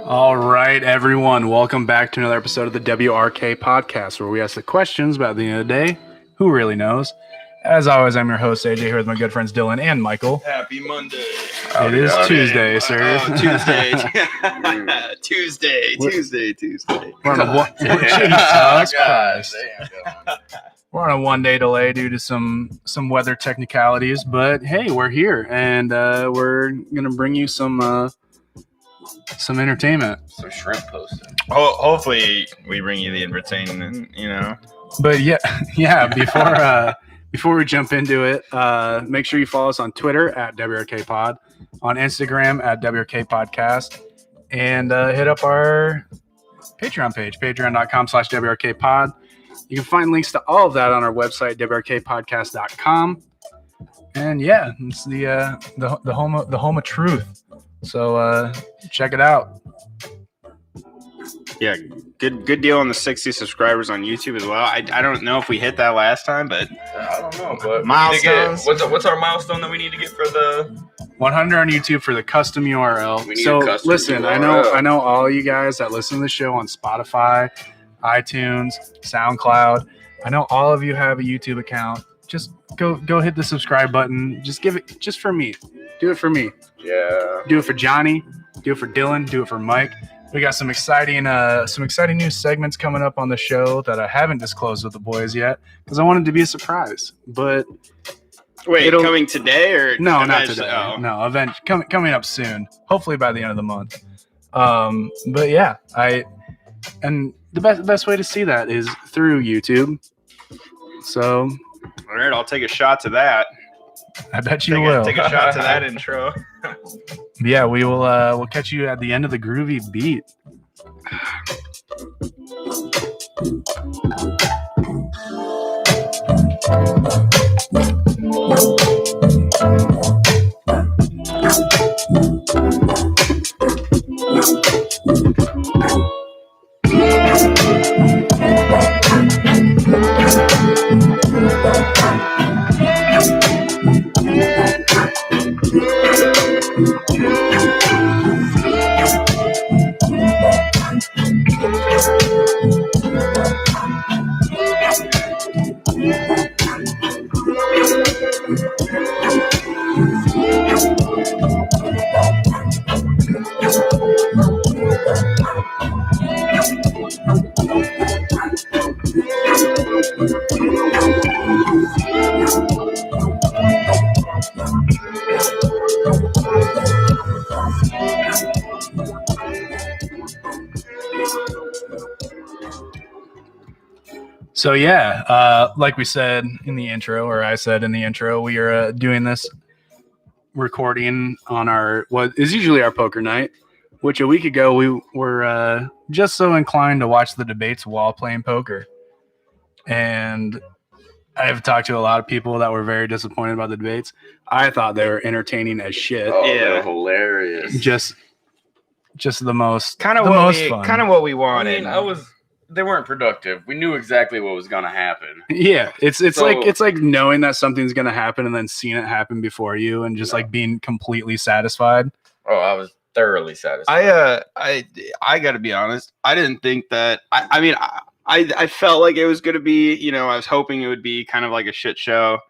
All right, everyone. Welcome back to another episode of the WRK podcast, where we ask the questions about the end of the day. Who really knows? As always, I'm your host, AJ, here with my good friends Dylan and Michael. Happy Monday. It is Tuesday, sir. Tuesday. Tuesday. We're on a Jesus Christ. We're on a one-day delay due to some weather technicalities, but hey, we're here, and we're gonna bring you some entertainment. Some shrimp posting. Hopefully we bring you the entertainment, But before we jump into it, make sure you follow us on Twitter at WRKPod, on Instagram at WRK Podcast, and hit up our Patreon page, patreon.com/WRKPod. You can find links to all of that on our website, WRKpodcast.com. And yeah, it's the home of truth. So check it out. Yeah, good deal on the 60 subscribers on YouTube as well. I don't know if we hit that last time, but I don't know. But milestones. What's our milestone that we need to get for the 100 on YouTube for the custom URL. We need So a custom listen, URL. I know all you guys that listen to the show on Spotify, iTunes, SoundCloud. I know all of you have a YouTube account. Just go hit the subscribe button. Just give it just for me. Do it for me. Yeah. Do it for Johnny. Do it for Dylan. Do it for Mike. We got some exciting new segments coming up on the show that I haven't disclosed with the boys yet because I wanted to be a surprise. But wait, coming today or no, not eventually? today. Oh. No, coming up soon. Hopefully by the end of the month. But yeah, and the best way to see that is through YouTube. So, All right, I'll take a shot to that. I bet you will. Take a shot to that intro. Yeah, we will. We'll catch you at the end of the groovy beat. So yeah, like we said in the intro, or I said in the intro, we are doing this recording on what is usually our poker night, which a week ago we were just so inclined to watch the debates while playing poker. And I've talked to a lot of people that were very disappointed about the debates. I thought they were entertaining as shit. Oh, Yeah. they're hilarious. Just the most Kind of fun. what we I wanted. mean, they weren't productive. We knew exactly what was gonna happen. Yeah, it's So- like knowing that something's gonna happen and then seeing it happen before you and just like being completely satisfied. Oh, I was thoroughly satisfied. I got to be honest. I didn't think that. I felt like it was going to be. I was hoping it would be kind of like a shit show,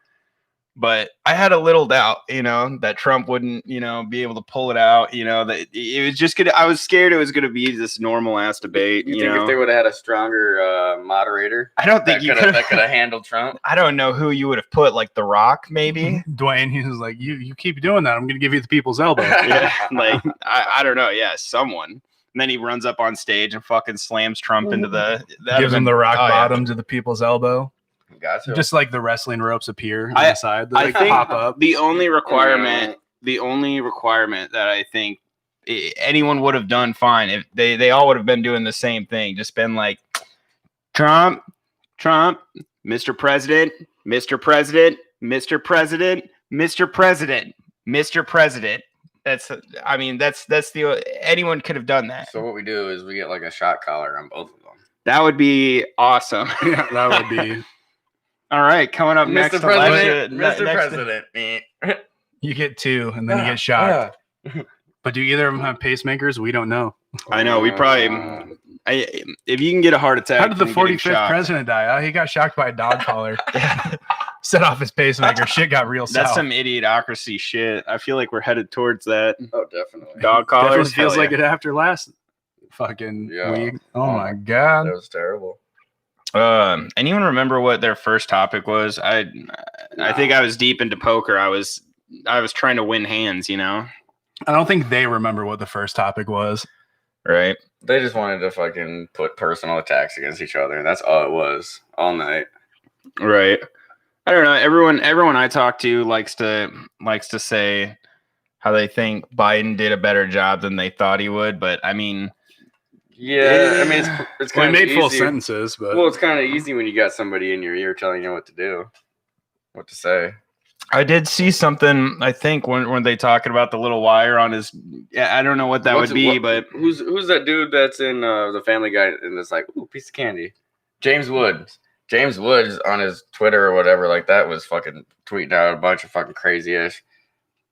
but I had a little doubt. That Trump wouldn't. Be able to pull it out. That it was just gonna. I was scared it was going to be this normal ass debate. You think if they would have had a stronger moderator, I don't think that could have handled Trump? I don't know who you would have put, like The Rock, maybe. Dwayne, he was like, you keep doing that, I'm gonna give you the people's elbow. Yeah, like I don't know. Yeah, someone. And then he runs up on stage and fucking slams Trump into Gives him the rock yeah. bottom to the people's elbow. Gotcha. Just like the wrestling ropes appear on the side. They I think pop up. the only requirement that I think anyone would have done fine if they all would have been doing the same thing, just been like Trump, Mr. President, Mr. President, Mr. President, Mr. President, Mr. President. That's anyone could have done that. So what we do is we get like a shot collar on both of them. That would be awesome. Yeah, that would be. All right, coming up next. Mr. President, Mr. President. You get two, and then you get shot. Yeah. But do either of them have pacemakers? We don't know. I know. We probably. If you can get a heart attack, How did the from getting 45th shocked- president die? Oh, he got shocked by a dog collar. Set off his pacemaker. Shit got real That's south. some idiocracy shit. I feel like we're headed towards that. Oh, definitely. Dog collars Definitely feels hell like yeah. it after last fucking Yeah. week. Oh, Oh my my- god. That was terrible. Anyone remember what their first topic was? I think I was deep into poker. I was trying to win hands, you know? I don't think they remember what the first topic was. Right. They just wanted to fucking put personal attacks against each other. That's all it was all night. Right. I don't know. Everyone I talk to likes to say how they think Biden did a better job than they thought he would, but I mean, Yeah, I mean it's Well, kind he of made full easy. sentences, but Well, it's kind of easy when you got somebody in your ear telling you what to do, what to say. I did see something. I think when they talking about the little wire on his, I don't know what that would be, but who's that dude that's in the Family Guy and it's like, ooh, piece of candy? James Woods. James Woods on his Twitter or whatever like that was fucking tweeting out a bunch of fucking crazy ass,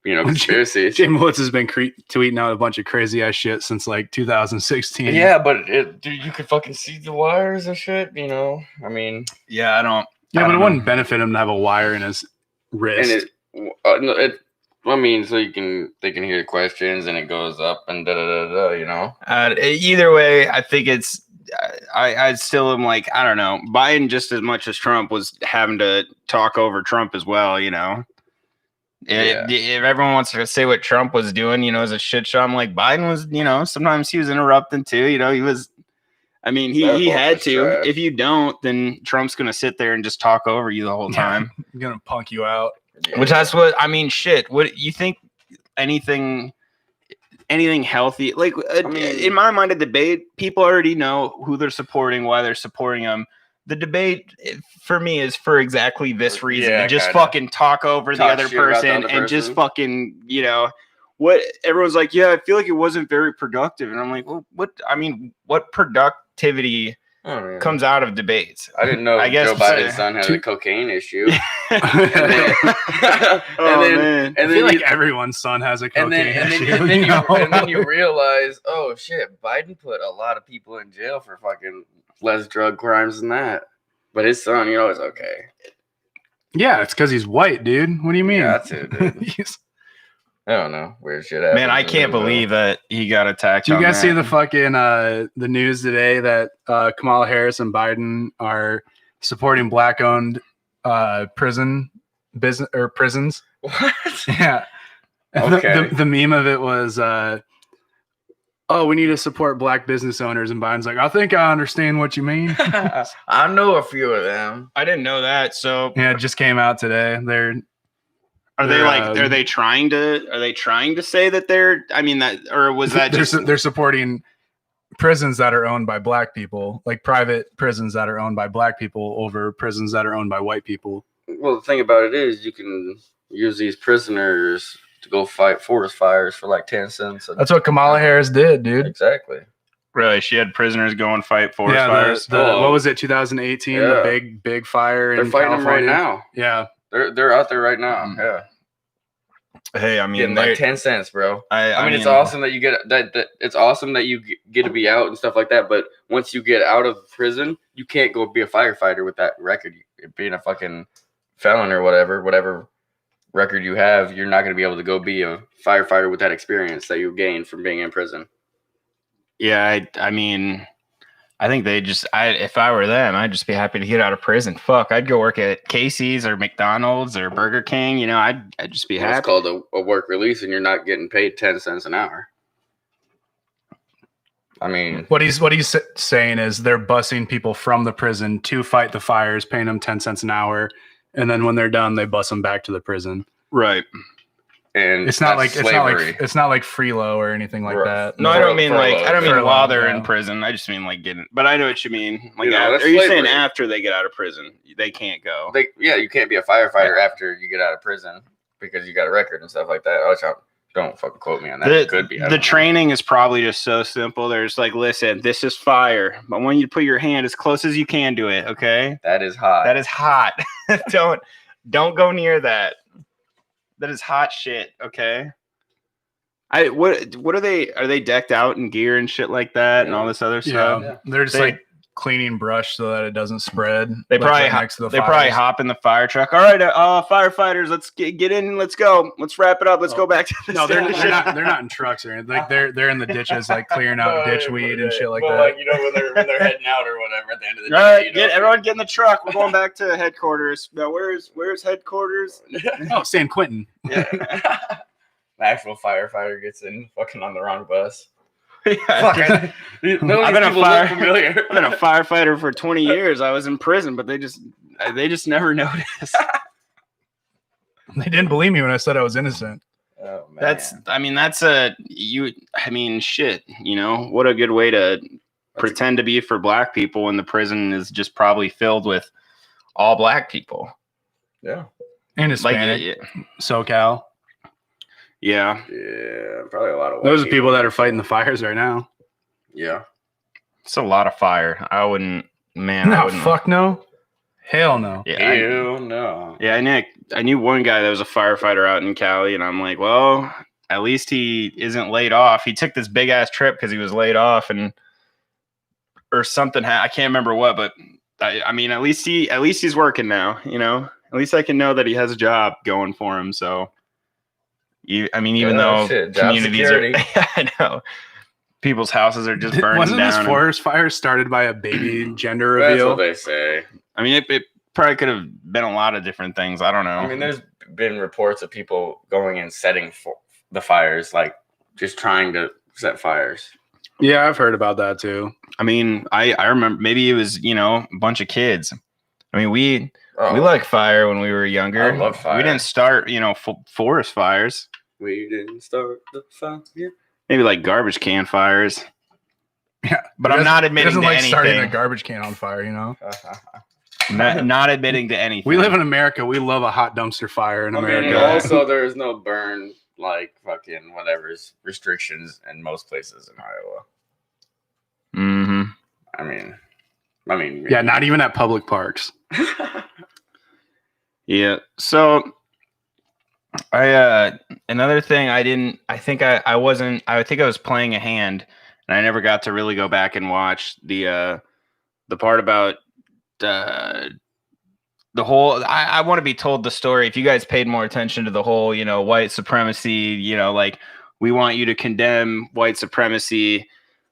conspiracies. James Woods has been tweeting out a bunch of crazy ass shit since like 2016. Yeah, but dude, you could fucking see the wires and shit. I mean, yeah, I don't. Yeah, I but it don't wouldn't know. benefit him to have a wire in his wrist. and so they can hear questions and it goes up and da da da da. Either way, I think it's. I still am like, I don't know. Biden, just as much as Trump, was having to talk over Trump as well, Yeah. If everyone wants to say what Trump was doing, as a shit show, I'm like, Biden was, sometimes he was interrupting too. He was, I mean, he had to. Trash. If you don't, then Trump's going to sit there and just talk over you the whole time. I'm gonna punk you out. Yeah. Which that's what, I mean, shit. What you think anything healthy, like in my mind, a debate, people already know who they're supporting, why they're supporting them. The debate for me is for exactly this reason, Yeah, to just kinda. fucking talk over the Talk other shit about the person other and just person. fucking, what everyone's like, yeah, I feel like it wasn't very productive. And I'm like, well, what productivity Oh, yeah. comes out of debates? I didn't know I guess Joe Biden's son had a cocaine issue. I Man. and feel then like everyone's son has a cocaine issue. and then you realize, oh shit, Biden put a lot of people in jail for fucking less drug crimes than that. But his son, it's okay. Yeah, it's because he's white, dude. What do you mean? Yeah, that's it, dude. He's- I don't know. Weird shit happens. Man, I can't believe that he got attacked. Did you on guys that. see the fucking the news today that Kamala Harris and Biden are supporting black-owned prisons? What? Yeah. Okay. The meme of it was, oh, we need to support black business owners, and Biden's like, I think I understand what you mean. I know a few of them. I didn't know that. So Yeah, it just came out today. are they trying to say that they're? I mean that, or was that just? They're supporting prisons that are owned by black people, like private prisons that are owned by black people over prisons that are owned by white people. Well, the thing about it is you can use these prisoners to go fight forest fires for like 10 cents. That's what Kamala Harris did, dude. Exactly. Really, she had prisoners go and fight forest Yeah, fires. what was it, 2018? Yeah. The big fire They're in fighting California. them right now. Yeah. They're out there right now. Mhm. Yeah. Hey, I mean, Getting like 10 cents, bro. I mean, it's awesome that you get that. It's awesome that you get to be out and stuff like that. But once you get out of prison, you can't go be a firefighter with that record. Being a fucking felon or whatever record you have, you're not going to be able to go be a firefighter with that experience that you gained from being in prison. Yeah, I mean, I think if I were them, I'd just be happy to get out of prison. Fuck, I'd go work at Casey's or McDonald's or Burger King. I'd just be happy. It's called a work release, and you're not getting paid 10 cents an hour. I mean, What he's saying is they're busing people from the prison to fight the fires, paying them 10 cents an hour, and then when they're done, they bus them back to the prison. Right. and It's not like slavery. it's not like freelo or anything like that. No, I don't mean Furlough. while they're Yeah. in prison. I just mean like getting. But I know what you mean. Like, That's are you saying slavery. after they get out of prison, they can't go? You can't be a firefighter after you get out of prison because you got a record and stuff like that. Don't fucking quote me on that. It could be. I The don't know. training is probably just so simple. There's like, listen, this is fire. I want you to put your hand as close as you can to it. Okay, That is hot. that is hot. don't go near that. That is hot shit. Okay. What are they? Are they decked out in gear and shit like that and all this other stuff? Yeah, they're just like cleaning brush so that it doesn't spread. They like, probably probably hop in the fire truck. All right, firefighters, let's get in and let's go. Let's wrap it up. Let's go back to the No, they're not in trucks or anything. Like they're in the ditches, like clearing out ditch weed and shit like that. Like when they're heading out or whatever at the end of the day. All right, everyone get in the truck. We're going back to headquarters. Now where's headquarters? Oh, San Quentin. Yeah. The actual firefighter gets in fucking on the wrong bus. Yeah, I've been a firefighter for 20 years. I was in prison, but they just never noticed. They didn't believe me when I said I was innocent. Oh, man. Shit. You know, what a good way to pretend to be for black people when the prison is just probably filled with all black people. Yeah. And Hispanic. SoCal. Yeah, probably a lot of those are people that are fighting the fires right now. Yeah, it's a lot of fire. I wouldn't. Fuck no, hell no. Yeah, hell no. Yeah, I knew one guy that was a firefighter out in Cali, and I'm like, well, at least he isn't laid off. He took this big ass trip because he was laid off or something. I can't remember what, but I mean, at least he's working now. You know, at least I can know that he has a job going for him. So. Even though communities are, I know people's houses are just burning Wasn't down. Wasn't this forest fire started by a baby gender reveal? That's what they say. I mean, it probably could have been a lot of different things. I don't know. I mean, there's been reports of people going and setting the fires, like just trying to set fires. Yeah, I've heard about that too. I mean, I remember maybe it was, a bunch of kids. I mean, we liked fire when we were younger. I love fire. We didn't start, forest fires. We didn't start the fire. Maybe like garbage can fires. Yeah, but I'm not admitting to anything. Starting a garbage can on fire, not admitting to anything. We live in America. We love a hot dumpster fire in America. Also, there's no burn, like fucking whatever's restrictions in most places in Iowa. Mm-hmm. I mean. Yeah, not even at public parks. Yeah. So. Another thing I think I was playing a hand and I never got to really go back and watch the part about the whole, I want to be told the story. If you guys paid more attention to the whole, white supremacy, like we want you to condemn white supremacy.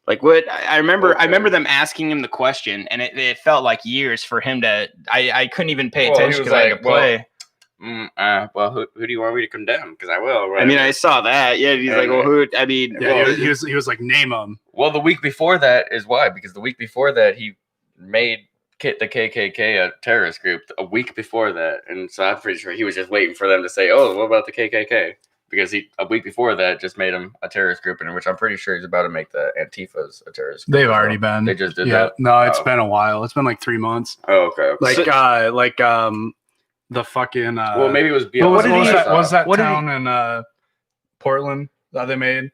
Like what I remember them asking him the question and it felt like years for him to, I couldn't even pay attention because I had to play. Well, who do you want me to condemn? Because I will. Right? I mean, I saw that. Yeah, he's like, well, who? I mean, he was like, name them. Well, the week before that is why, because the week before that he made the KKK a terrorist group. A week before that, and so I'm pretty sure he was just waiting for them to say, "Oh, what about the KKK?" Because a week before that just made him a terrorist group, in which I'm pretty sure he's about to make the Antifas a terrorist group. They've already been. They just did that. No, it's been a while. It's been like 3 months. Oh, okay. The fucking well, maybe it was what was that town in Portland that they made?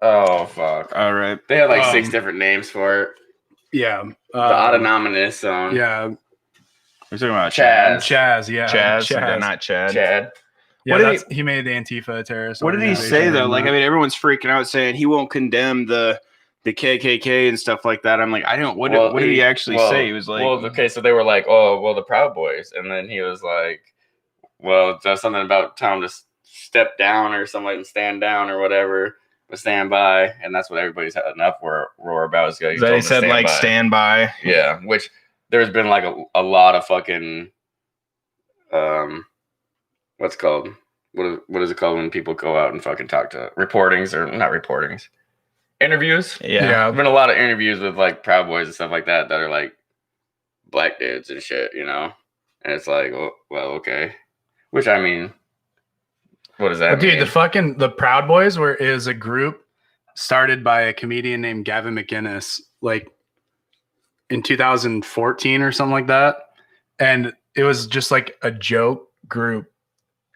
Oh fuck! All right, they had like 6 different names for it. Yeah, the autonomous zone. Yeah, we're talking about Chaz. Yeah, Chaz. Not Chad. Yeah, he made the Antifa a terrorist. What did he say though? Like, I mean, everyone's freaking out saying he won't condemn the KKK and stuff like that. I'm like, I don't. What did he actually say? He was like, well, okay, so they were like, oh, well, the Proud Boys, and then he was like, well, there's something about telling him to step down or something, and stand down or whatever, but stand by, and that's what everybody's had enough roar about. Is that he said like stand by? Yeah, which there's been like a lot of fucking what's it called? What is it called when people go out and fucking talk to interviews? Yeah. There's been a lot of interviews with like Proud Boys and stuff like that are like black dudes and shit, And it's like, well, okay. Which I mean, what does that mean? Dude, the Proud Boys is a group started by a comedian named Gavin McInnes, like in 2014 or something like that. And it was just like a joke group.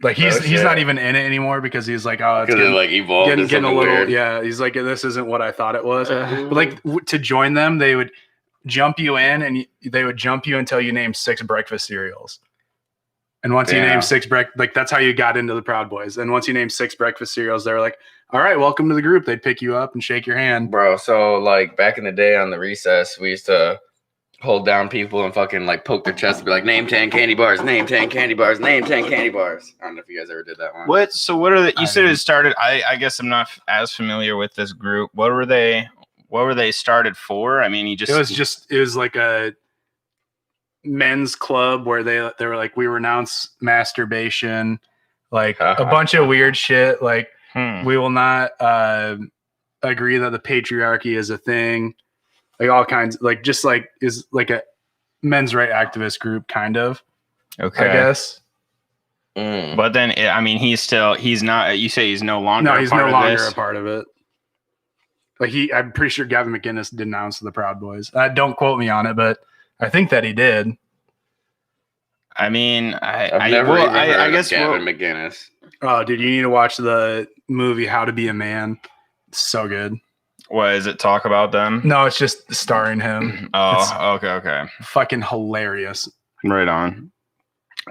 Like he's not even in it anymore because he's like, oh, it's getting, like evolved, getting a little weird. Yeah. He's like, this isn't what I thought it was. But like to join them, they would jump you in and they would jump you until you named 6 breakfast cereals. And once you name 6 like that's how you got into the Proud Boys. And once you name 6 breakfast cereals, they were like, all right, welcome to the group. They'd pick you up and shake your hand. Bro, so like back in the day on the recess, we used to hold down people and fucking like poke their chest and be like, name 10 candy bars, name 10 candy bars, name 10 candy bars. I don't know if you guys ever did that one. What? So what are the? You said it started. I guess I'm not as familiar with this group. What were they started for? I mean, it was like a men's club where they were like, we renounce masturbation, like a bunch of weird shit. Like we will not agree that the patriarchy is a thing. Like all kinds, like just like is like a men's right activist group, kind of. Okay, I guess. But then, I mean, he's not. You say he's no longer. No, he's no longer a part of it. Like I'm pretty sure Gavin McInnes denounced the Proud Boys. Don't quote me on it, but I think that he did. I mean, I've never heard of Gavin McInnes. Oh, dude, you need to watch the movie How to Be a Man. It's so good. What is it? Talk about them? No, it's just starring him. Oh, okay. Fucking hilarious. Right on.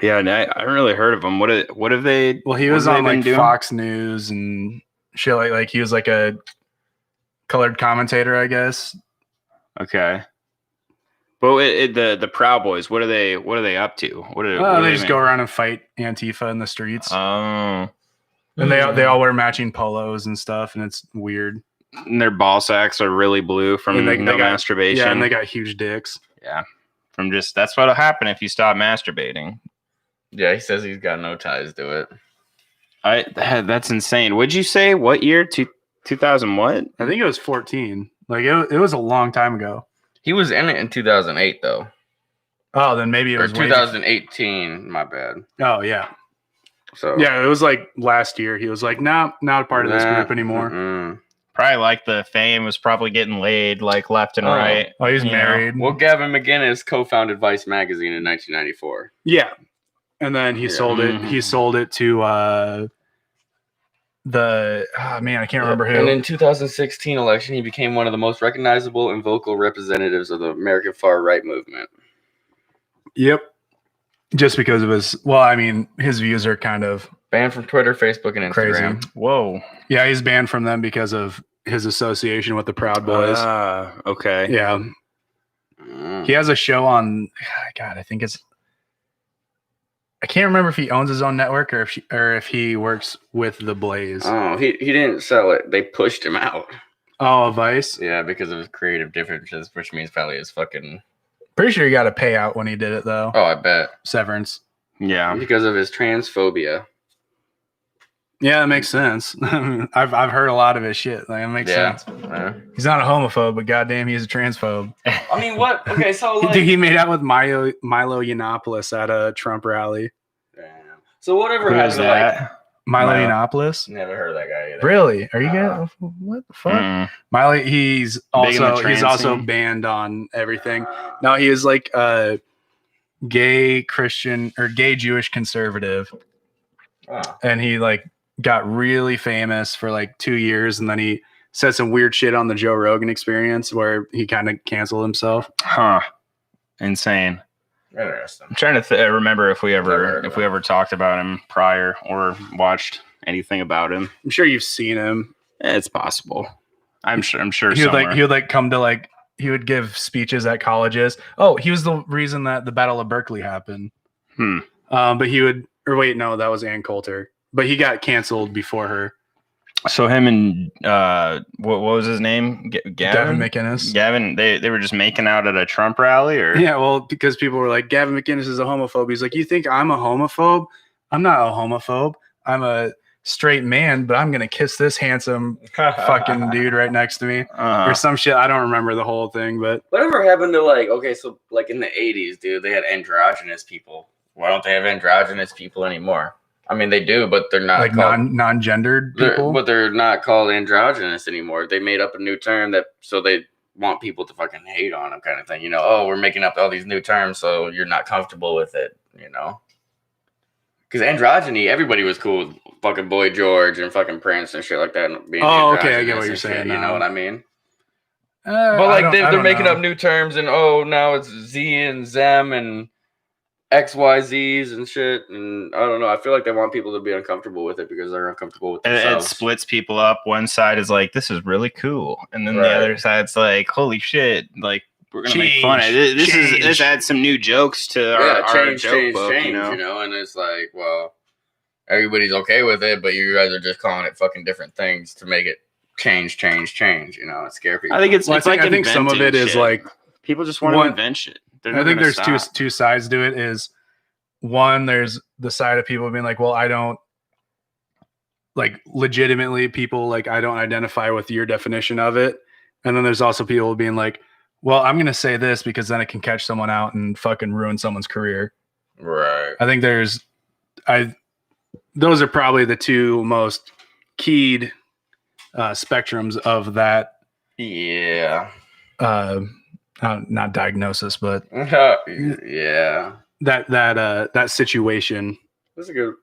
Yeah, I haven't really heard of him. What have they? Well, he was on like Fox News and shit. Like he was like a colored commentator, I guess. Okay. But the Proud Boys, what are they up to? They just go around and fight Antifa in the streets. Oh. And they all wear matching polos and stuff, and it's weird. And their ball sacks are really blue from masturbation. Yeah, and they got huge dicks. Yeah. That's what'll happen if you stop masturbating. Yeah, he says he's got no ties to it. That's insane. What'd you say? What year? 2000 what? I think it was 14. Like it was a long time ago. He was in it in 2008 though. Oh, then maybe it was 2018. My bad. Oh yeah. So yeah, it was like last year. He was like, not a part of this group anymore. Mm-mm. Probably like the fame was probably getting laid like left and right. Oh, he's married. Well, Gavin McInnes co-founded Vice magazine in 1994. Yeah, and then he sold it. He sold it to I can't remember who. And in 2016 election, he became one of the most recognizable and vocal representatives of the American far right movement. Yep. Just because of his views are kind of banned from Twitter, Facebook, and Instagram. Crazy. Whoa. Yeah, he's banned from them because of his association with the Proud Boys. Okay. Yeah. He has a show on. God, I think it's. I can't remember if he owns his own network or if he works with the Blaze. Oh, he didn't sell it. They pushed him out. Oh, Vice? Yeah, because of his creative differences, which means probably his fucking. Pretty sure he got a payout when he did it, though. Oh, I bet. Severance. Yeah. Because of his transphobia. Yeah, that makes sense. I've heard a lot of his shit. Like, it makes sense. Yeah. He's not a homophobe, but goddamn, he's a transphobe. I mean, what? Okay, so like, dude, he made out with Milo Yiannopoulos at a Trump rally. Damn. So whatever happened to like Milo Yiannopoulos? Never heard of that guy either. Really? Are you getting what the fuck? Milo, he's also banned on everything. No, he is like a gay Christian or gay Jewish conservative. Wow. And he like got really famous for like 2 years, and then he said some weird shit on the Joe Rogan Experience where he kind of canceled himself. Huh. Insane. Interesting. I'm trying to remember if we ever talked about him prior or watched anything about him. I'm sure you've seen him. It's possible. I'm sure. He would come to he would give speeches at colleges. Oh, he was the reason that the Battle of Berkeley happened. But he would, or wait, no, that was Ann Coulter. But he got canceled before her. So him and what was his name? Gavin McInnes. Gavin, they were just making out at a Trump rally, or yeah, well, because people were like, Gavin McInnes is a homophobe. He's like, you think I'm a homophobe? I'm not a homophobe. I'm a straight man, but I'm gonna kiss this handsome fucking dude right next to me, or some shit. I don't remember the whole thing, but whatever happened to so in the 80s, dude, they had androgynous people. Why don't they have androgynous people anymore? I mean, they do, but they're not non-gendered people. But they're not called androgynous anymore. They made up a new term so they want people to fucking hate on them, kind of thing. We're making up all these new terms, so you're not comfortable with it. Because androgyny, everybody was cool with fucking Boy George and fucking Prince and shit like that. Okay, I get what you're saying. You know what I mean? But they're making up new terms, and now it's Z and Zem and XYZs and shit, and I don't know. I feel like they want people to be uncomfortable with it because they're uncomfortable with themselves. It splits people up. One side is like, this is really cool, and then the other side's like, holy shit, like we're gonna make fun of it. This adds some new jokes to our joke book, you know. And it's like, well, everybody's okay with it, but you guys are just calling it fucking different things to make it change. You know, it's scary people. I think I think some of it is like people just want to invent shit. I think there's two sides to it. Is one, there's the side of people being like, well, I don't like legitimately people like I don't identify with your definition of it, and then there's also people being like, well, I'm gonna say this because then it can catch someone out and fucking ruin someone's career. Right. I think those are probably the two most keyed spectrums of that. Yeah. Not diagnosis, but yeah. That situation. That's a good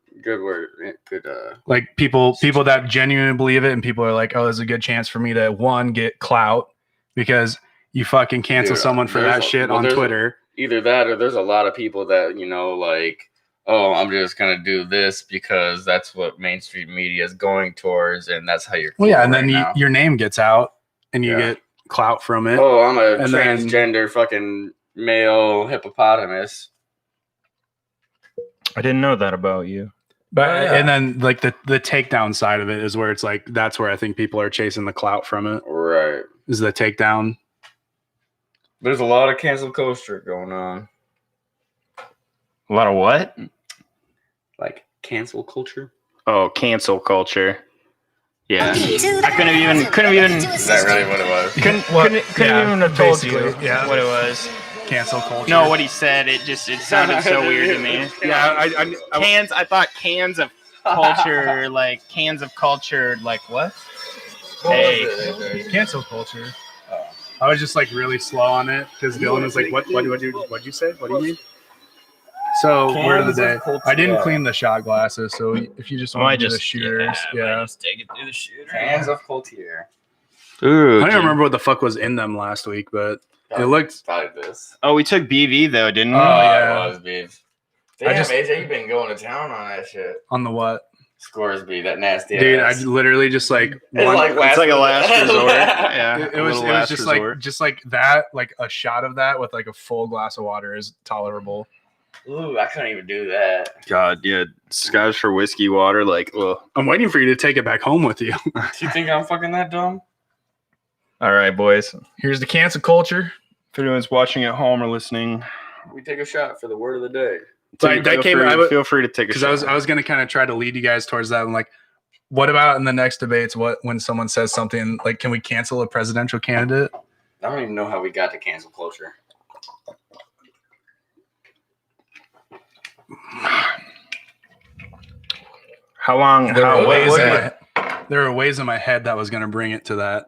word. Good. Like people that genuinely believe it, and people are like, oh, there's a good chance for me to one get clout because you fucking cancel someone for that shit on Twitter. Either that or there's a lot of people that, you know, like, oh, I'm just going to do this because that's what mainstream media is going towards. And that's how you're. Well, yeah. And then your name gets out and you get clout from it. Oh, I'm a transgender fucking male hippopotamus. I didn't know that about you. But and then like the takedown side of it is where it's like, that's where I think people are chasing the clout from it. Right. Is the takedown. There's a lot of cancel culture going on. A lot of what? Like cancel culture? Oh, cancel culture. Yeah. I couldn't even. Is that really what it was? Couldn't even have told you what it was. Cancel culture. No, what he said, it sounded so weird to me. Yeah, I thought cans of culture, like cans of culture, like what? Hey, cancel culture. I was just like really slow on it because Dylan was like, "What'd you say? What do you mean?" So word of the day. I didn't clean the shot glasses, so if you just want to do the shooters, just take it through the shooter. Cans of culture. Ooh, I don't remember what the fuck was in them last week, but it looked like this. Oh, we took BV though, didn't we? Oh yeah, it was BV. Damn, AJ, you've been going to town on that shit. On the what? Scoresby, that nasty dude. ass. I literally just like it's like a last resort. Yeah, it was just like that, like a shot of that with like a full glass of water is tolerable. Ooh, I couldn't even do that. God, yeah, Scotch for whiskey water. Like, well, I'm waiting for you to take it back home with you. Do you think I'm fucking that dumb? All right, boys. Here's the cancel culture. If anyone's watching at home or listening, we take a shot for the word of the day. Feel free to take a shot. Because I was going to kind of try to lead you guys towards that. I'm like, what about in the next debates? When someone says something like, can we cancel a presidential candidate? I don't even know how we got to cancel culture. How long? There were ways in my head that was going to bring it to that.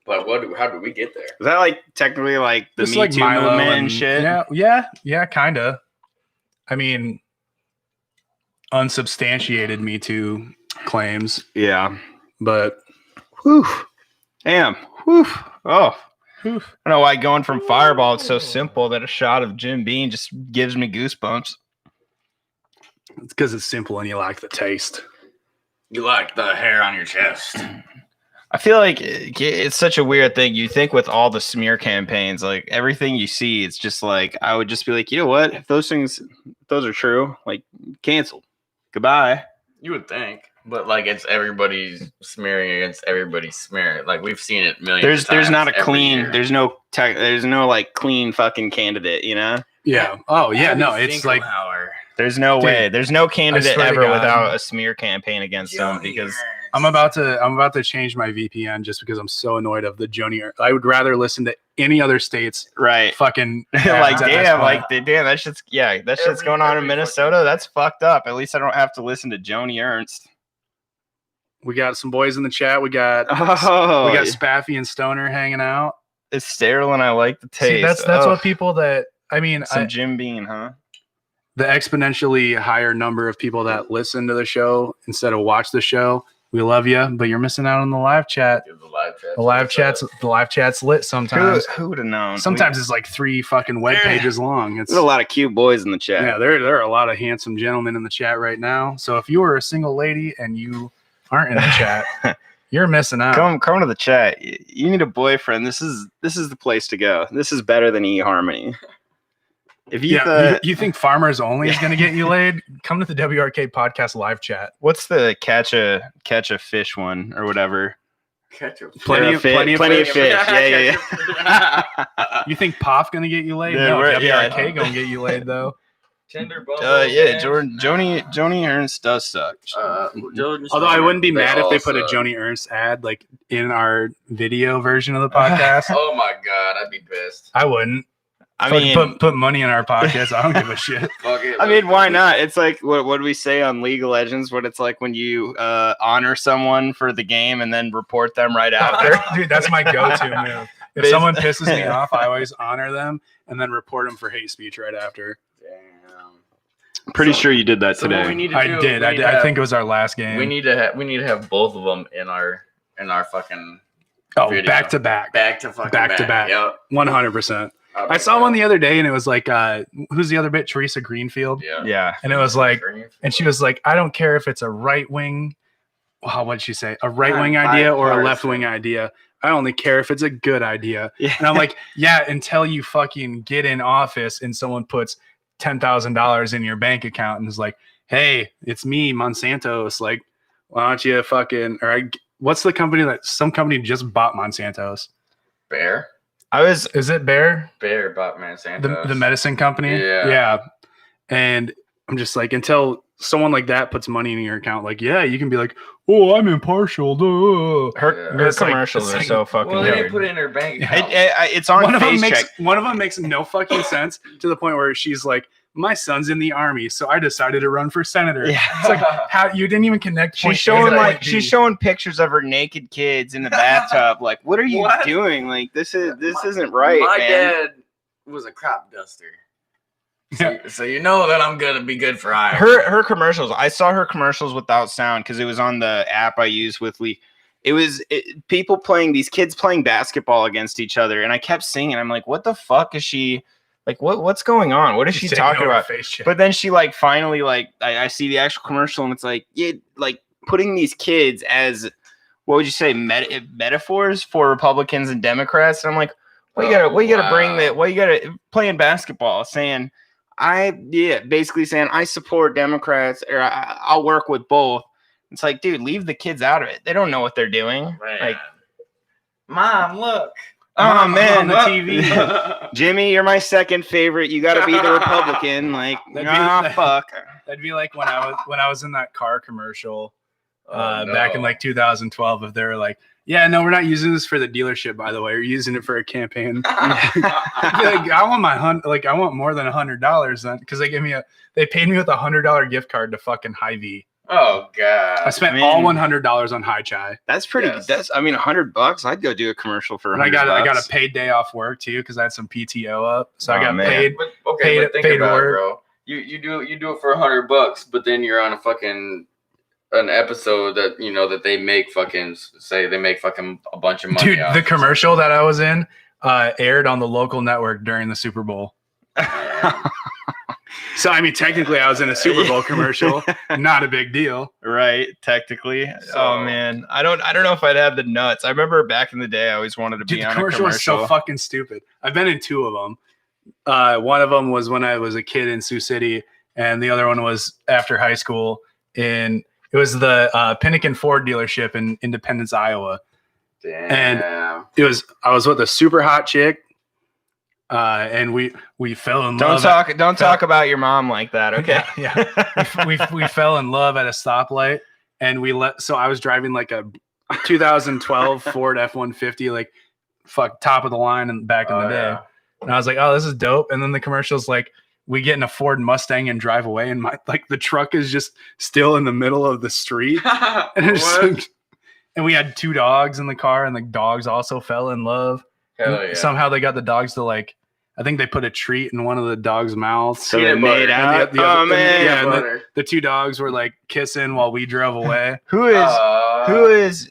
But how did we get there? Is that like technically like the Me Too movement and shit? Yeah, kind of. I mean, unsubstantiated Me Too claims. Yeah. But, whew. Damn. Whew. Oh. Whew. I don't know why going from Fireball is so simple that a shot of Jim Beam just gives me goosebumps. It's because it's simple and you like the taste. You like the hair on your chest. I feel like it's such a weird thing. You think with all the smear campaigns, like everything you see, it's just like, I would just be like, you know what? If those are true, like canceled. Goodbye. You would think. But like it's everybody's smearing against everybody's smear. Like we've seen it millions of times. There's not a clean year. There's no like clean fucking candidate, you know? Yeah. Oh yeah, no, it's like there's no way. There's no candidate ever without a smear campaign against them because I'm about to change my VPN just because I'm so annoyed of the Joni. I would rather listen to any other states. Right. Fucking damn, that shit's going on in Minnesota. That's fucked up. At least I don't have to listen to Joni Ernst. We got some boys in the chat. We got Spaffy and Stoner hanging out. It's sterile and I like the taste. See, that's what people that Jim Beam, huh? The exponentially higher number of people that listen to the show instead of watch the show We love you, but you're missing out on the live chat. The live chat's lit sometimes. Who would have known? Sometimes it's like 3 fucking web pages long. There's a lot of cute boys in the chat. Yeah, there are a lot of handsome gentlemen in the chat right now. So if you are a single lady and you aren't in the chat, you're missing out. Come to the chat. You need a boyfriend. This is the place to go. This is better than eHarmony. If you think Farmers Only is going to get you laid, come to the WRK podcast live chat. What's the catch a fish one or whatever? Plenty of fish. Yeah. You think Poff going to get you laid? No, WRK going to get you laid though. Tinder, Bumble, Joni Ernst does suck. Although I wouldn't be mad if they put a Joni Ernst ad like in our video version of the podcast. Oh my god, I'd be pissed. I wouldn't. I mean, put money in our podcast. I don't give a shit. Fuck it, I mean, why not? It's like what do we say on League of Legends? What it's like when you honor someone for the game and then report them right after. Dude, that's my go-to move. If someone pisses me off, I always honor them and then report them for hate speech right after. Damn. Pretty sure you did that today. I did. I think it was our last game. We need to have both of them in our fucking. Video. Back to back. Back to back. Yep. 100%. I saw one the other day and it was like, who's the other bit? Teresa Greenfield. Yeah. And it was like, and she was like, I don't care if it's a right wing. Wow, what'd she say? A right wing idea or a left wing idea. I only care if it's a good idea. Yeah. And I'm like, yeah, until you fucking get in office and someone puts $10,000 in your bank account and is like, hey, it's me, Monsanto's. Like, why don't you fucking, what's the company some company just bought Monsanto's? Bayer? Is it Bayer? Bayer bought Monsanto's. The medicine company? Yeah. And I'm just like, until someone like that puts money in your account, like, yeah, you can be like, oh, I'm impartial. Duh. Her commercials are so fucking well, weird. they didn't put it in her bank account. It's on one of them makes no fucking sense to the point where she's like, my son's in the army, so I decided to run for senator. Yeah. It's like, how you didn't even connect. She's showing pictures of her naked kids in the bathtub. Like, what are you doing? Like, this isn't right. My man. dad was a crop duster. So you know that I'm gonna be good for Iowa. Her commercials. I saw her commercials without sound because it was on the app I use with Lee. It was people playing, these kids playing basketball against each other, and I kept singing. I'm like, what the fuck is she? Like, what's going on? What is she talking about? But then she like finally like I see the actual commercial and it's like, yeah, like putting these kids as, what would you say, metaphors for Republicans and Democrats. And I'm like, what you gotta bring that? What you gotta playing basketball, saying basically saying I support Democrats or I'll work with both. It's like, dude, leave the kids out of it. They don't know what they're doing. Man. Like, Mom, look. Oh man, on the TV. Jimmy, you're my second favorite. You got to be the Republican. Like, fuck. That'd be like when I was in that car commercial back in like 2012. If they were like, yeah, no, we're not using this for the dealership. By the way, we're using it for a campaign. Like, I want more than $100 then, because they paid me with $100 gift card to fucking Hy-Vee. Oh god! I spent all $100 on High Chai. That's pretty. Yes. That's $100. I'd go do a commercial for. And I got a paid day off work too because I had some PTO up, so I got paid. But think about it, bro. You do it for $100, but then you're on an episode that that they make fucking a bunch of money. Dude, the commercial that I was in aired on the local network during the Super Bowl. So, I mean, technically, I was in a Super Bowl commercial. Not a big deal. Right, technically. So, oh, man. I don't know if I'd have the nuts. I remember back in the day, I always wanted to be on a commercial. The commercial was so fucking stupid. I've been in 2 of them. One of them was when I was a kid in Sioux City, and the other one was after high school. And it was the Pinnakin Ford dealership in Independence, Iowa. Damn. And I was with a super hot chick. And we fell in love. Don't talk about your mom like that, okay? Yeah. we fell in love at a stoplight, and so I was driving like a 2012 Ford F-150, like top of the line and back in the day. Yeah. And I was like, oh, this is dope. And then the commercial's like, we get in a Ford Mustang and drive away, and the truck is just still in the middle of the street. And we had 2 dogs in the car, and the dogs also fell in love. Hell yeah. Somehow they got the dogs to I think they put a treat in one of the dogs' mouths. So they made out. The two dogs were like kissing while we drove away. Who is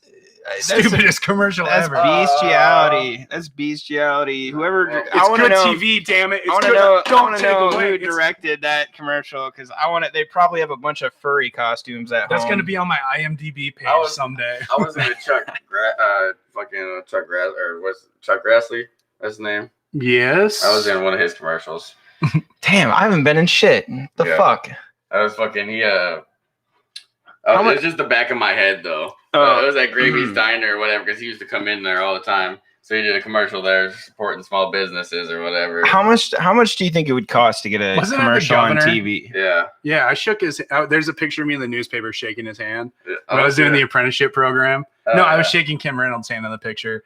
stupidest commercial ever? Bestiality. That's bestiality. Whoever. It's good TV, damn it. I want to know. Don't know who directed that commercial because I want it. They probably have a bunch of furry costumes at home. That's gonna be on my IMDb page someday. I was in a Chuck Grassley. That's his name. Yes. I was in one of his commercials. Damn, I haven't been in shit. The fuck? I was fucking it's just the back of my head though. It was at Gravy's Diner or whatever because he used to come in there all the time. So he did a commercial there supporting small businesses or whatever. How much do you think it would cost to get a commercial on TV? Yeah. I shook his. There's a picture of me in the newspaper shaking his hand when I was doing the apprenticeship program. I was shaking Kim Reynolds' hand in the picture.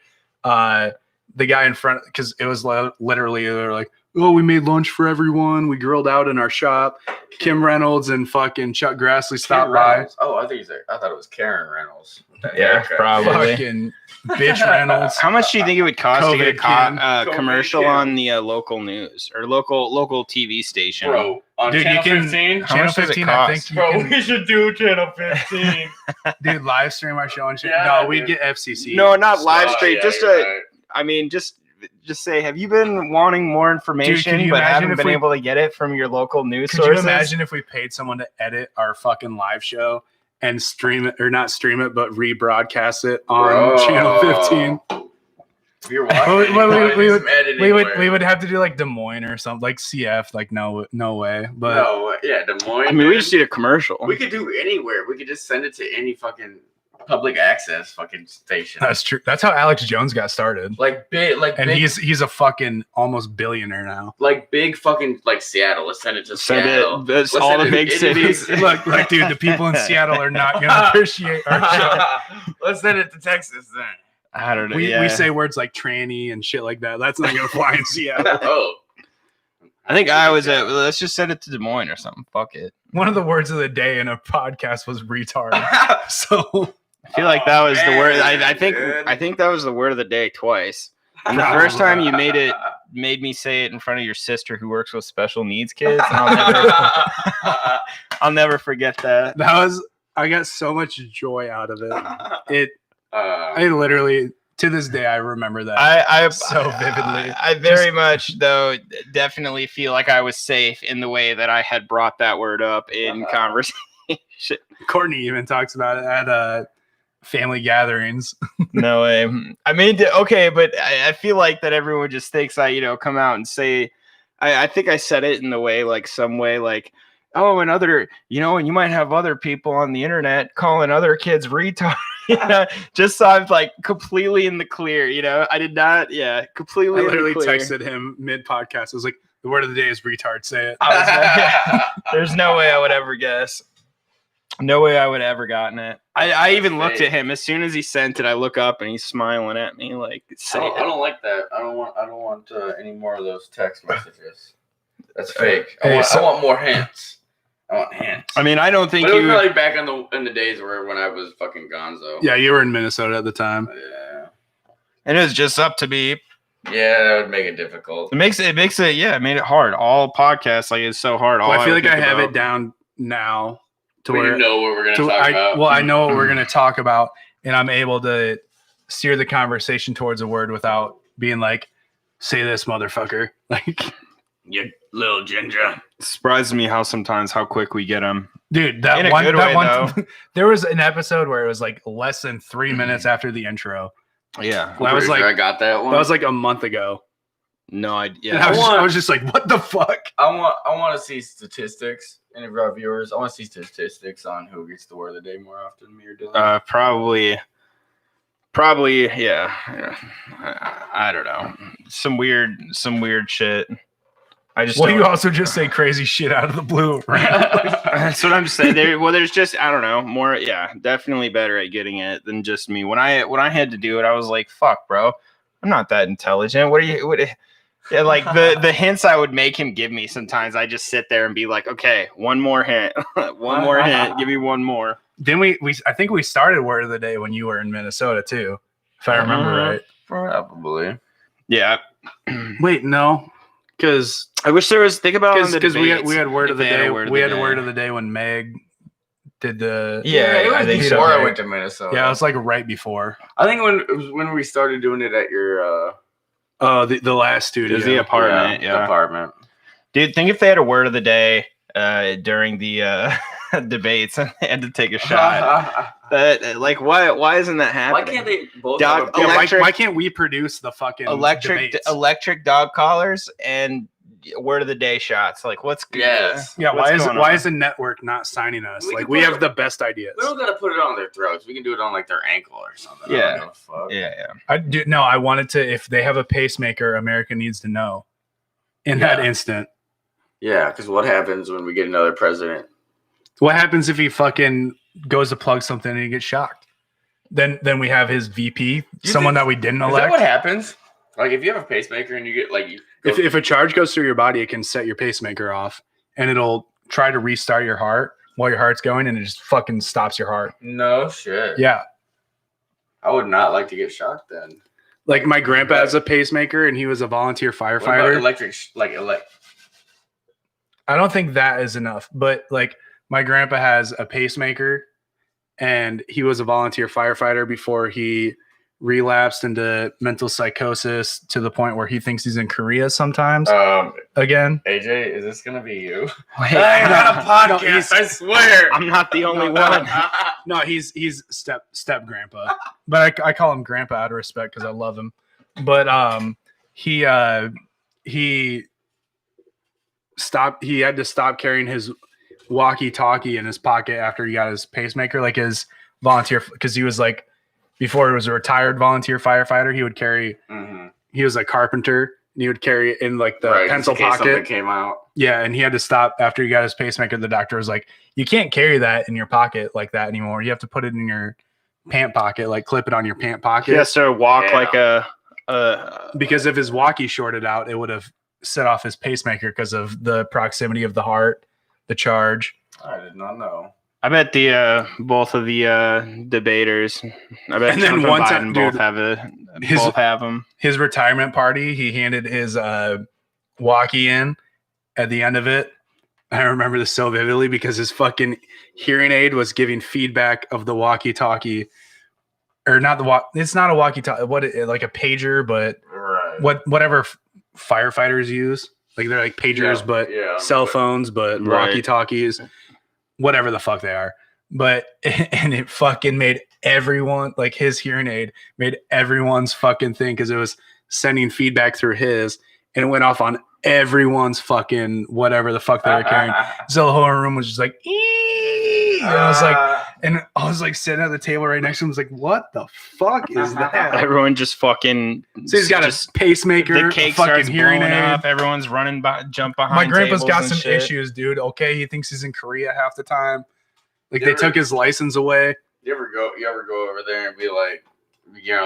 The guy in front, because it was literally they're like, oh, we made lunch for everyone. We grilled out in our shop. Kim Reynolds and fucking Chuck Grassley stopped by. Oh, I thought it was Karen Reynolds. Yeah, probably. Fucking bitch Reynolds. How much do you think it would cost to get a commercial on the local news or local TV station? Bro, on Channel 15? Channel 15, I think. We should do Channel 15. Dude, live stream our show and shit. No, we'd get FCC. No, not live stream. Just say, have you been wanting more information but haven't been able to get it from your local news sources? Could you imagine if we paid someone to edit our fucking live show and stream it, or not stream it, but rebroadcast it on Channel 15? If you're watching, we would have to do like Des Moines or something, like CF. Like no way. But Des Moines. I mean, we just need a commercial. We could do anywhere. We could just send it to any fucking public access fucking station. That's true. That's how Alex Jones got started. He's a fucking almost billionaire now. Like big fucking Seattle. Let's send it to Seattle. That's all the big cities. Look, dude, the people in Seattle are not gonna appreciate our show. Let's send it to Texas then. I don't know. We say words like tranny and shit like that. That's not gonna fly in Seattle. I think I was let's just send it to Des Moines or something. Fuck it. One of the words of the day in a podcast was retard. So I feel like that was the word. I think that was the word of the day twice. And the first time you made me say it in front of your sister who works with special needs kids. I'll never forget that. I got so much joy out of it. I literally, to this day, I remember that I so vividly. I very much, though, definitely feel like I was safe in the way that I had brought that word up in conversation. Courtney even talks about it at family gatherings. No way. I mean, okay, but I feel like that everyone just thinks I, come out and say, I think I said it in the way, like some way, like, oh, and other, and you might have other people on the internet calling other kids retard. Just so I'm like completely in the clear. I did not. Completely. I literally texted him mid podcast. I was like, the word of the day is retard. Say it. I was like, there's no way I would ever guess. No way I would ever gotten it. I even looked at him as soon as he sent it. I look up and he's smiling at me like, I don't like that. I don't want any more of those text messages. That's fake. I want more hints. I want hints. I mean, I don't think it was really back in the days when I was fucking gonzo. Yeah, you were in Minnesota at the time. Yeah. And it was just up to me. Yeah, that would make it difficult. It makes it made it hard. All podcasts it's so hard. I feel like I have it down now to where you know what we're gonna talk about. Well, I know what we're gonna talk about, and I'm able to steer the conversation towards a word without being like, say this, motherfucker. Like, you little ginger. It surprises me how quick we get them. Dude, there was an episode where it was like less than 3 minutes after the intro. Yeah. I was like, I got that one. That was like a month ago. No, I was just like, what the fuck? I want to see statistics. Any of our viewers, I want to see statistics on who gets the word of the day more often, me or Dylan. Probably, yeah. I don't know. Some weird shit. You also just say crazy shit out of the blue. That's what I'm saying. There's just, I don't know, more. Yeah, definitely better at getting it than just me. When I had to do it, I was like, fuck, bro, I'm not that intelligent. Yeah, like the hints I would make him give me sometimes, I just sit there and be like, okay, one more hint, more hint, give me one more. Then I think we started word of the day when you were in Minnesota too, if I remember right. Probably. Yeah. Wait, no. Because I wish there was. Think about because we had word of the day. We had word of the day when Meg did the. It was before I went to Minnesota. Yeah, it was like right before. I think when we started doing it at your the last studio. It was the apartment. The apartment. Dude, think if they had a word of the day during the debates and they had to take a shot. Like, why isn't that happening? Why can't they both? Why can't we produce the fucking electric dog collars and word of the day shots? Like, what's good? Yes. Yeah. Why is the network not signing us? We have the best ideas. We don't gotta put it on their throats. We can do it on like their ankle or something. Yeah. I don't give a fuck. Yeah. I wanted to. If they have a pacemaker, America needs to know. In that instant. Yeah, because what happens when we get another president? What happens if he fucking goes to plug something and he gets shocked? Then we have his VP, someone that we didn't elect. Is that what happens? Like if you have a pacemaker and you get if a charge goes through your body, it can set your pacemaker off and it'll try to restart your heart while your heart's going and it just fucking stops your heart. No shit. Yeah. I would not like to get shocked then. Like my grandpa has a pacemaker and he was a volunteer firefighter. What about I don't think that is enough, but like my grandpa has a pacemaker and he was a volunteer firefighter before he relapsed into mental psychosis to the point where he thinks he's in Korea sometimes. Again, AJ, is this gonna be you? Wait, I'm on a podcast. I swear, I'm not the only one. No, he's step grandpa, but I call him grandpa out of respect because I love him. But he had to stop carrying his walkie-talkie in his pocket after he got his pacemaker, like his volunteer, because he was like, before he was a retired volunteer firefighter, he would carry, he was a carpenter and he would carry it in like the pencil pocket. Came out. Yeah. And he had to stop after he got his pacemaker. The doctor was like, you can't carry that in your pocket like that anymore. You have to put it in your pant pocket, like clip it on your pant pocket. He has to walk like because if his walkie shorted out, it would have set off his pacemaker because of the proximity of the heart, the charge. I did not know. I bet the both of the debaters. I bet and then one time, both have them. His retirement party, he handed his walkie in at the end of it. I remember this so vividly because his fucking hearing aid was giving feedback of the walkie-talkie, or not the It's not a walkie-talkie. Like a pager, but whatever firefighters use. Like they're like pagers, but cell phones, but walkie-talkies. Whatever the fuck they are. But, and it fucking made everyone, like his hearing aid made everyone's fucking thing because it was sending feedback through his and it went off on everyone's fucking whatever the fuck they were carrying. So the whole room was just like, ee! And I was like sitting at the table right next to him. I was like, what the fuck is that? Everyone just fucking. So he's got a pacemaker, the cake a fucking hearing aid. Up. Everyone's running jump behind. My grandpa's got some issues, dude. Okay, he thinks he's in Korea half the time. Like they took his license away. You ever go over there and be like,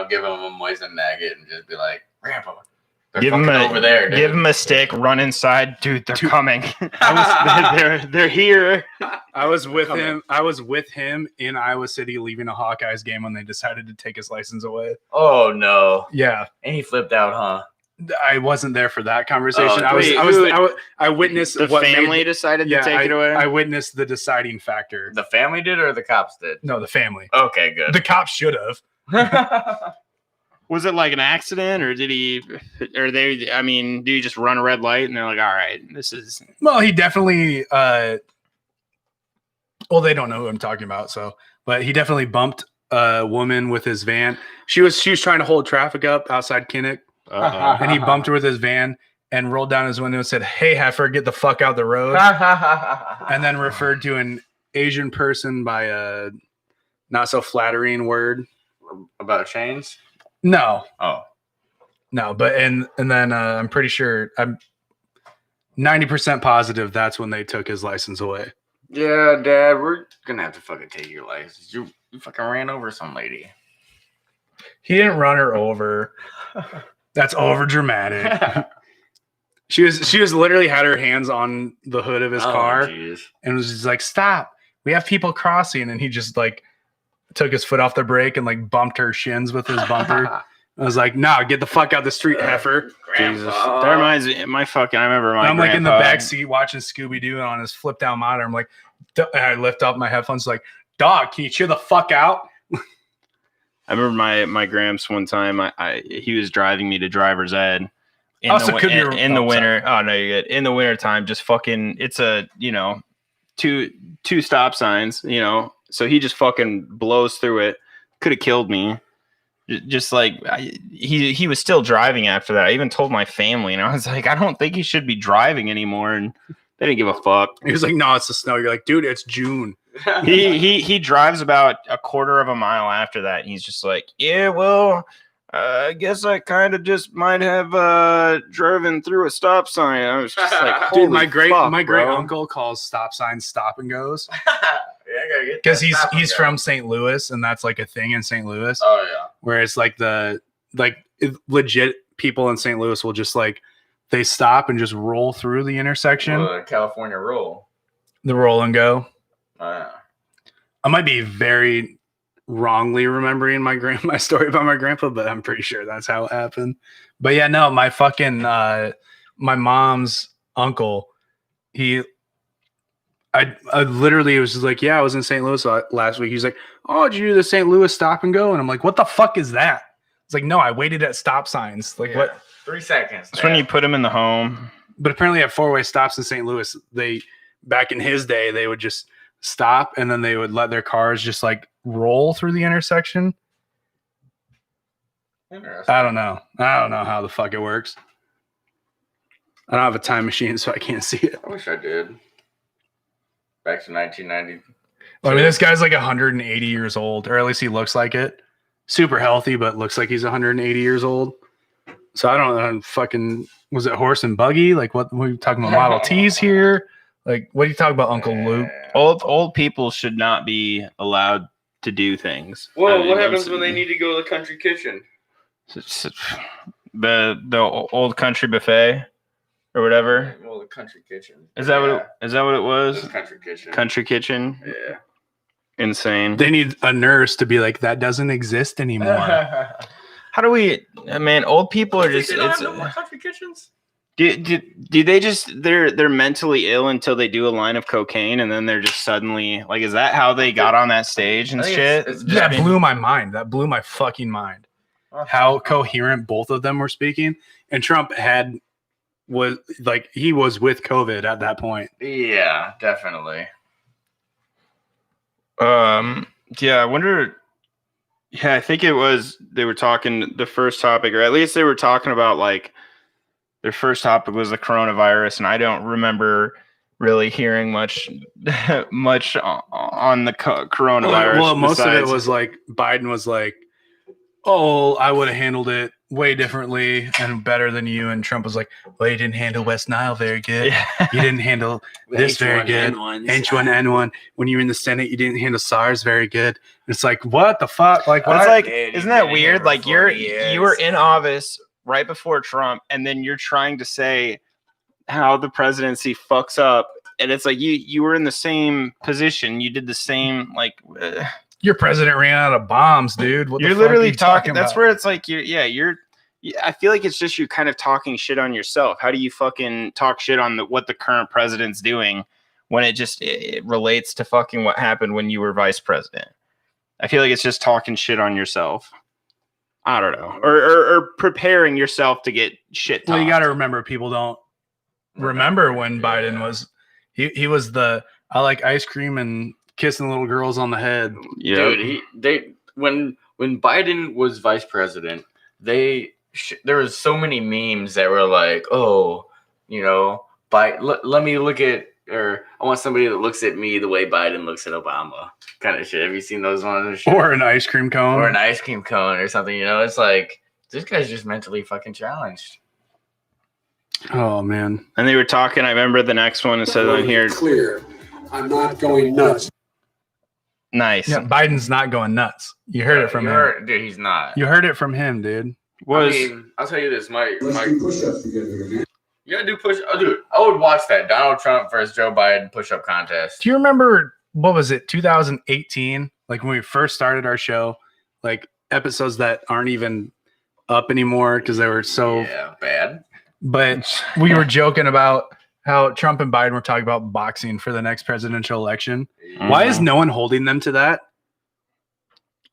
give him a moisten nugget and just be like, Grandpa. Give him over there. Dude. Give him a stick. Run inside, dude. They're coming. They're here. I was with him. I was with him in Iowa City, leaving a Hawkeyes game when they decided to take his license away. Oh no! Yeah, and he flipped out, huh? I wasn't there for that conversation. Oh, I witnessed the family decided to take it away. I witnessed the deciding factor. The family did, or the cops did? No, the family. Okay, good. The cops should have. Was it like an accident, or did he just run a red light and they're like, all right, this is. Well, he definitely. Well, they don't know who I'm talking about, but he definitely bumped a woman with his van. She was trying to hold traffic up outside Kinnick, and he bumped her with his van and rolled down his window and said, "Hey, heifer, get the fuck out the road," and then referred to an Asian person by a not so flattering word about chains. No. Oh. No, but and then I'm pretty sure I'm 90% positive that's when they took his license away. Yeah, Dad, we're gonna have to fucking take your license. You fucking ran over some lady. He didn't run her over. That's over dramatic. She was literally had her hands on the hood of his car geez. And was just like, "Stop! We have people crossing," and he just like took his foot off the brake and like bumped her shins with his bumper. I was like, nah, get the fuck out the street, heifer. Jesus. That reminds me, I remember my I'm like in the grandpa- back seat watching Scooby-Doo on his flip down monitor. I'm like, and I lift up my headphones like, dog, can you chill the fuck out? I remember my gramps one time. He was driving me to driver's ed in the winter. Oh no, you're good. In the winter time, just fucking. It's a two stop signs. So he just fucking blows through it. Could have killed me. Just like he was still driving after that. I even told my family, and I was like, I don't think he should be driving anymore. And they didn't give a fuck. He was like, no, it's the snow. You're like, dude, it's June. he drives about a quarter of a mile after that, and he's just like, yeah, well, I guess I kind of just might have driven through a stop sign. I was just like, dude, my great uncle calls stop signs stop and goes. Because he's from St. Louis, and that's like a thing in St. Louis. Oh yeah, where it's like legit people in St. Louis will just like they stop and just roll through the intersection. California roll, the roll and go. Oh yeah. I might be very wrongly remembering my story about my grandpa, but I'm pretty sure that's how it happened. But yeah, no, my fucking my mom's uncle, I literally was just like, yeah, I was in St. Louis last week. He's like, oh, did you do the St. Louis stop and go? And I'm like, what the fuck is that? It's like, no, I waited at stop signs. Like, what? 3 seconds. That's when you put them in the home. But apparently at four-way stops in St. Louis, back in his day, they would just stop and then they would let their cars just like roll through the intersection. I don't know how the fuck it works. I don't have a time machine, so I can't see it. I wish I did. Back to 1990. Well, I mean, this guy's like 180 years old, or at least he looks like it. Super healthy, but looks like he's 180 years old. So I don't know. Fucking, was it horse and buggy? Like, what are you talking about? Model T's here? Like, what are you talking about, Uncle Luke? Old people should not be allowed to do things. Well, what happens when they need to go to the country kitchen? The old country buffet. Or whatever. Well, the country kitchen. Is that what it was? The country kitchen. Country kitchen. Yeah. Insane. They need a nurse to be like, that doesn't exist anymore. How do we? Man, old people are just. They don't have no more country kitchens. Do they just they're mentally ill until they do a line of cocaine and then they're just suddenly like, is that how they got on that stage and shit? That blew my mind. That blew my fucking mind. How coherent both of them were speaking, and Trump was like, he was with COVID at that point. Yeah, definitely. Yeah, I wonder. Yeah, I think it was they were talking the first topic, or at least they were talking about like their first topic was the coronavirus, and I don't remember really hearing much on the coronavirus. Well, most of it was like Biden was like, "Oh, I would have handled it way differently and better than you," and Trump was like, "Well, you didn't handle West Nile very good. Yeah. You didn't handle this very good. H1N1. When you were in the Senate, you didn't handle SARS very good." It's like, what the fuck? Like, what? It's like, isn't that weird? Like, you were in office right before Trump, and then you're trying to say how the presidency fucks up, and it's like you were in the same position. You did the same like. Your president ran out of bombs, dude. What you're literally talking. That's where it's like you're. I feel like it's just you kind of talking shit on yourself. How do you fucking talk shit on what the current president's doing when it relates to fucking what happened when you were vice president? I feel like it's just talking shit on yourself. I don't know, or preparing yourself to get shit talked. Well, you got to remember, people don't remember when Biden was. He was the I like ice cream and kissing little girls on the head. Yeah, dude. When Biden was vice president, there was so many memes that were like, oh, let me look at, or I want somebody that looks at me the way Biden looks at Obama, kind of shit. Have you seen those ones? Or an ice cream cone, or something. It's like this guy's just mentally fucking challenged. Oh man! And they were talking. I remember the next one. It said on here, clear. I'm not going nuts. Nice. Yeah, Biden's not going nuts. You heard it from him. Dude, he's not. You heard it from him, dude. I'll tell you this. Push-ups together. You gotta do push-ups. Oh, dude, I would watch that Donald Trump versus Joe Biden push-up contest. Do you remember, what was it, 2018? Like when we first started our show, like episodes that aren't even up anymore because they were so bad. But we were joking about how Trump and Biden were talking about boxing for the next presidential election. Mm-hmm. Why is no one holding them to that?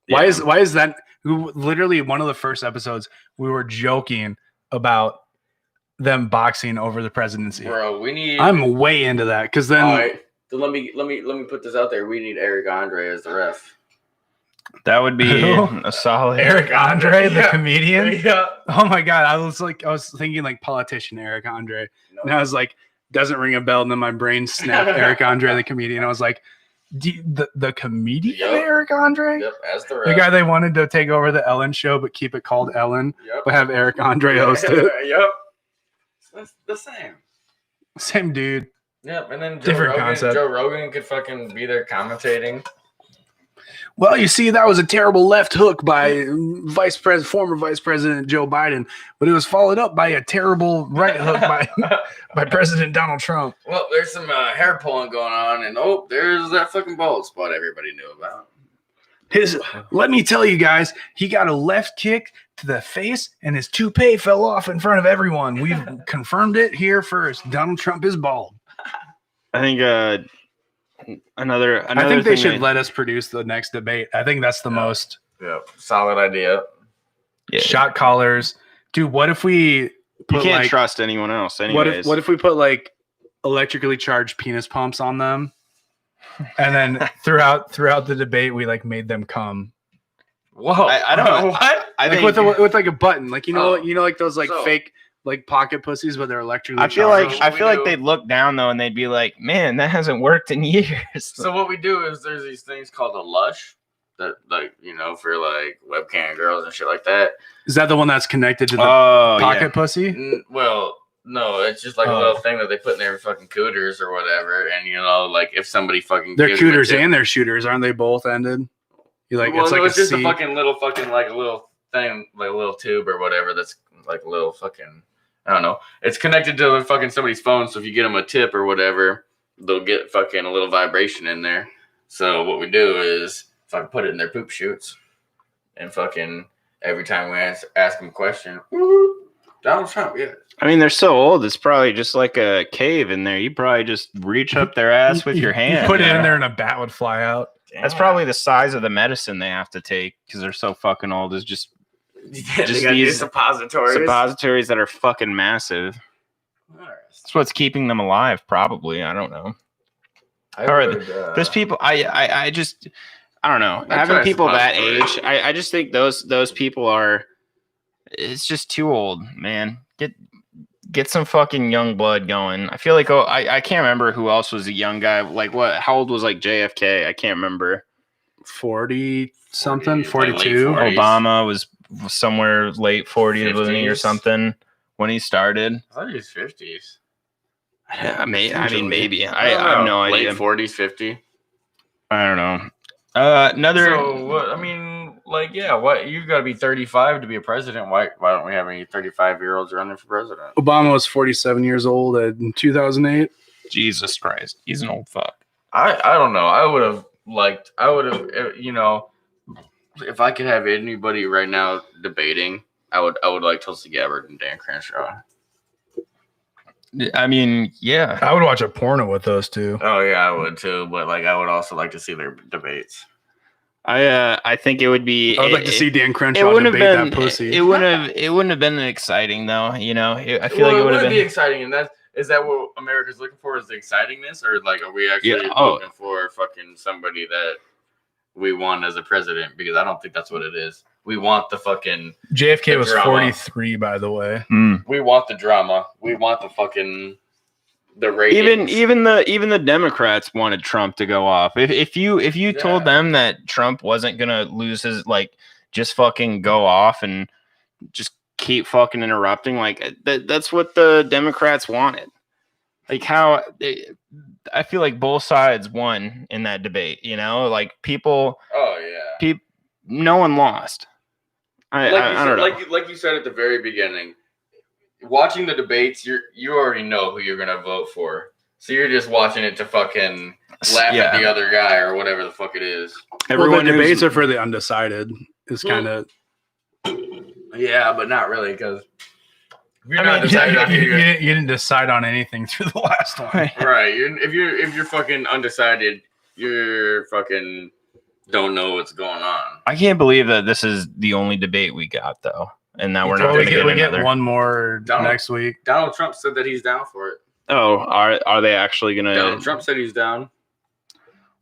Why is that? Literally, one of the first episodes, we were joking about them boxing over the presidency. Bro, I'm way into that because then. All right, so let me put this out there. We need Eric Andre as the ref. That would be a solid. Eric Andre, the Yeah. comedian. Yeah. Oh my god, I was thinking like politician Eric Andre, and I was like, doesn't ring a bell, and then my brain snapped. Eric Andre, the comedian. I was like, the comedian Eric Andre, Yep, as the ref. the guy they wanted to take over the Ellen show, but keep it called Ellen, but have Eric Andre host it. Yep, that's the same. Same dude. Yep, and then Different concept. Joe Rogan could fucking be there commentating. Well, you see, that was a terrible left hook by former Vice President Joe Biden, but it was followed up by a terrible right hook by President Donald Trump. Well, there's some hair pulling going on, and there's that fucking bald spot everybody knew about. Let me tell you guys, he got a left kick to the face, and his toupee fell off in front of everyone. We've confirmed it here first. Donald Trump is bald. I think another I think they thing should let us produce the next debate. I think that's the most solid idea. shot callers. Dude, what if we you can't trust anyone else anyways. What if we put like electrically charged penis pumps on them? And then throughout the debate we like made them come. Whoa. I don't know. What? I like think with like a button. Like you know like those like fake like pocket pussies, but they're electrically charged. I feel like they'd look down though and they'd be like, man, that hasn't worked in years. So what we do is there's these things called a lush that like, for like webcam girls and shit like that. Is that the one that's connected to the pocket pussy? Well, no, it's just like a little thing that they put in their fucking cooters or whatever. And like if somebody fucking their cooters and their shooters, aren't they both ended? You like it's just a fucking little fucking like a little thing, like a little tube or whatever that's like a little fucking I don't know. It's connected to fucking somebody's phone, so if you get them a tip or whatever, they'll get fucking a little vibration in there. So what we do is fucking put it in their poop chutes, and fucking every time we ask them a question, Donald Trump, yeah. I mean, they're so old. It's probably just like a cave in there. You probably just reach up their ass with your hand. Put it in there, and a bat would fly out. Damn. That's probably the size of the medicine they have to take because they're so fucking old. Is just these suppositories that are fucking massive. That's what's keeping them alive, probably. I don't know. There's people. I don't know. Having people that age, I just think those people are. It's just too old, man. Get some fucking young blood going. I feel like I can't remember who else was a young guy. Like what? How old was like JFK? I can't remember. 40 something, 42. Like Obama was somewhere late 40s or something when he started. I thought he was 50s. I mean, maybe. I have no idea. Late 40s, 50. I don't know. Another. So what? I mean, like, yeah. What you got to be 35 to be a president? Why don't we have any 35-year-olds running for president? Obama was 47 years old in 2008. Jesus Christ, he's an old fuck. I don't know. I would have if I could have anybody right now debating, I would like Tulsi Gabbard and Dan Crenshaw. I mean, yeah. I would watch a porno with those two. Oh yeah, I would too. But like, I would also like to see their debates. I think it would be. I would like to see Dan Crenshaw debate that pussy. It wouldn't have been exciting though. I feel like it would have been exciting, and is that what America's looking for? Is the excitingness, or like are we actually looking for fucking somebody that we want as a president? Because I don't think that's what it is. We want the fucking JFK was drama. 43, by the way. We want the drama. We want the fucking the ratings. Even the Democrats wanted Trump to go off. If you told them that Trump wasn't gonna lose his just fucking go off and just keep fucking interrupting, that's what the Democrats wanted. I feel like both sides won in that debate. People. Oh yeah. No one lost. I don't know. Like you said at the very beginning, watching the debates, you already know who you're gonna vote for. So you're just watching it to fucking laugh at the other guy or whatever the fuck it is. The debates are for the undecided. Is kind of. Yeah, but not really, because you didn't decide on anything through the last one. Right. If you're fucking undecided, you're fucking don't know what's going on. I can't believe that this is the only debate we got, though, and now we're not going to get another. Get one more next week. Donald Trump said that he's down for it. Oh, are they actually going to? Donald Trump said he's down.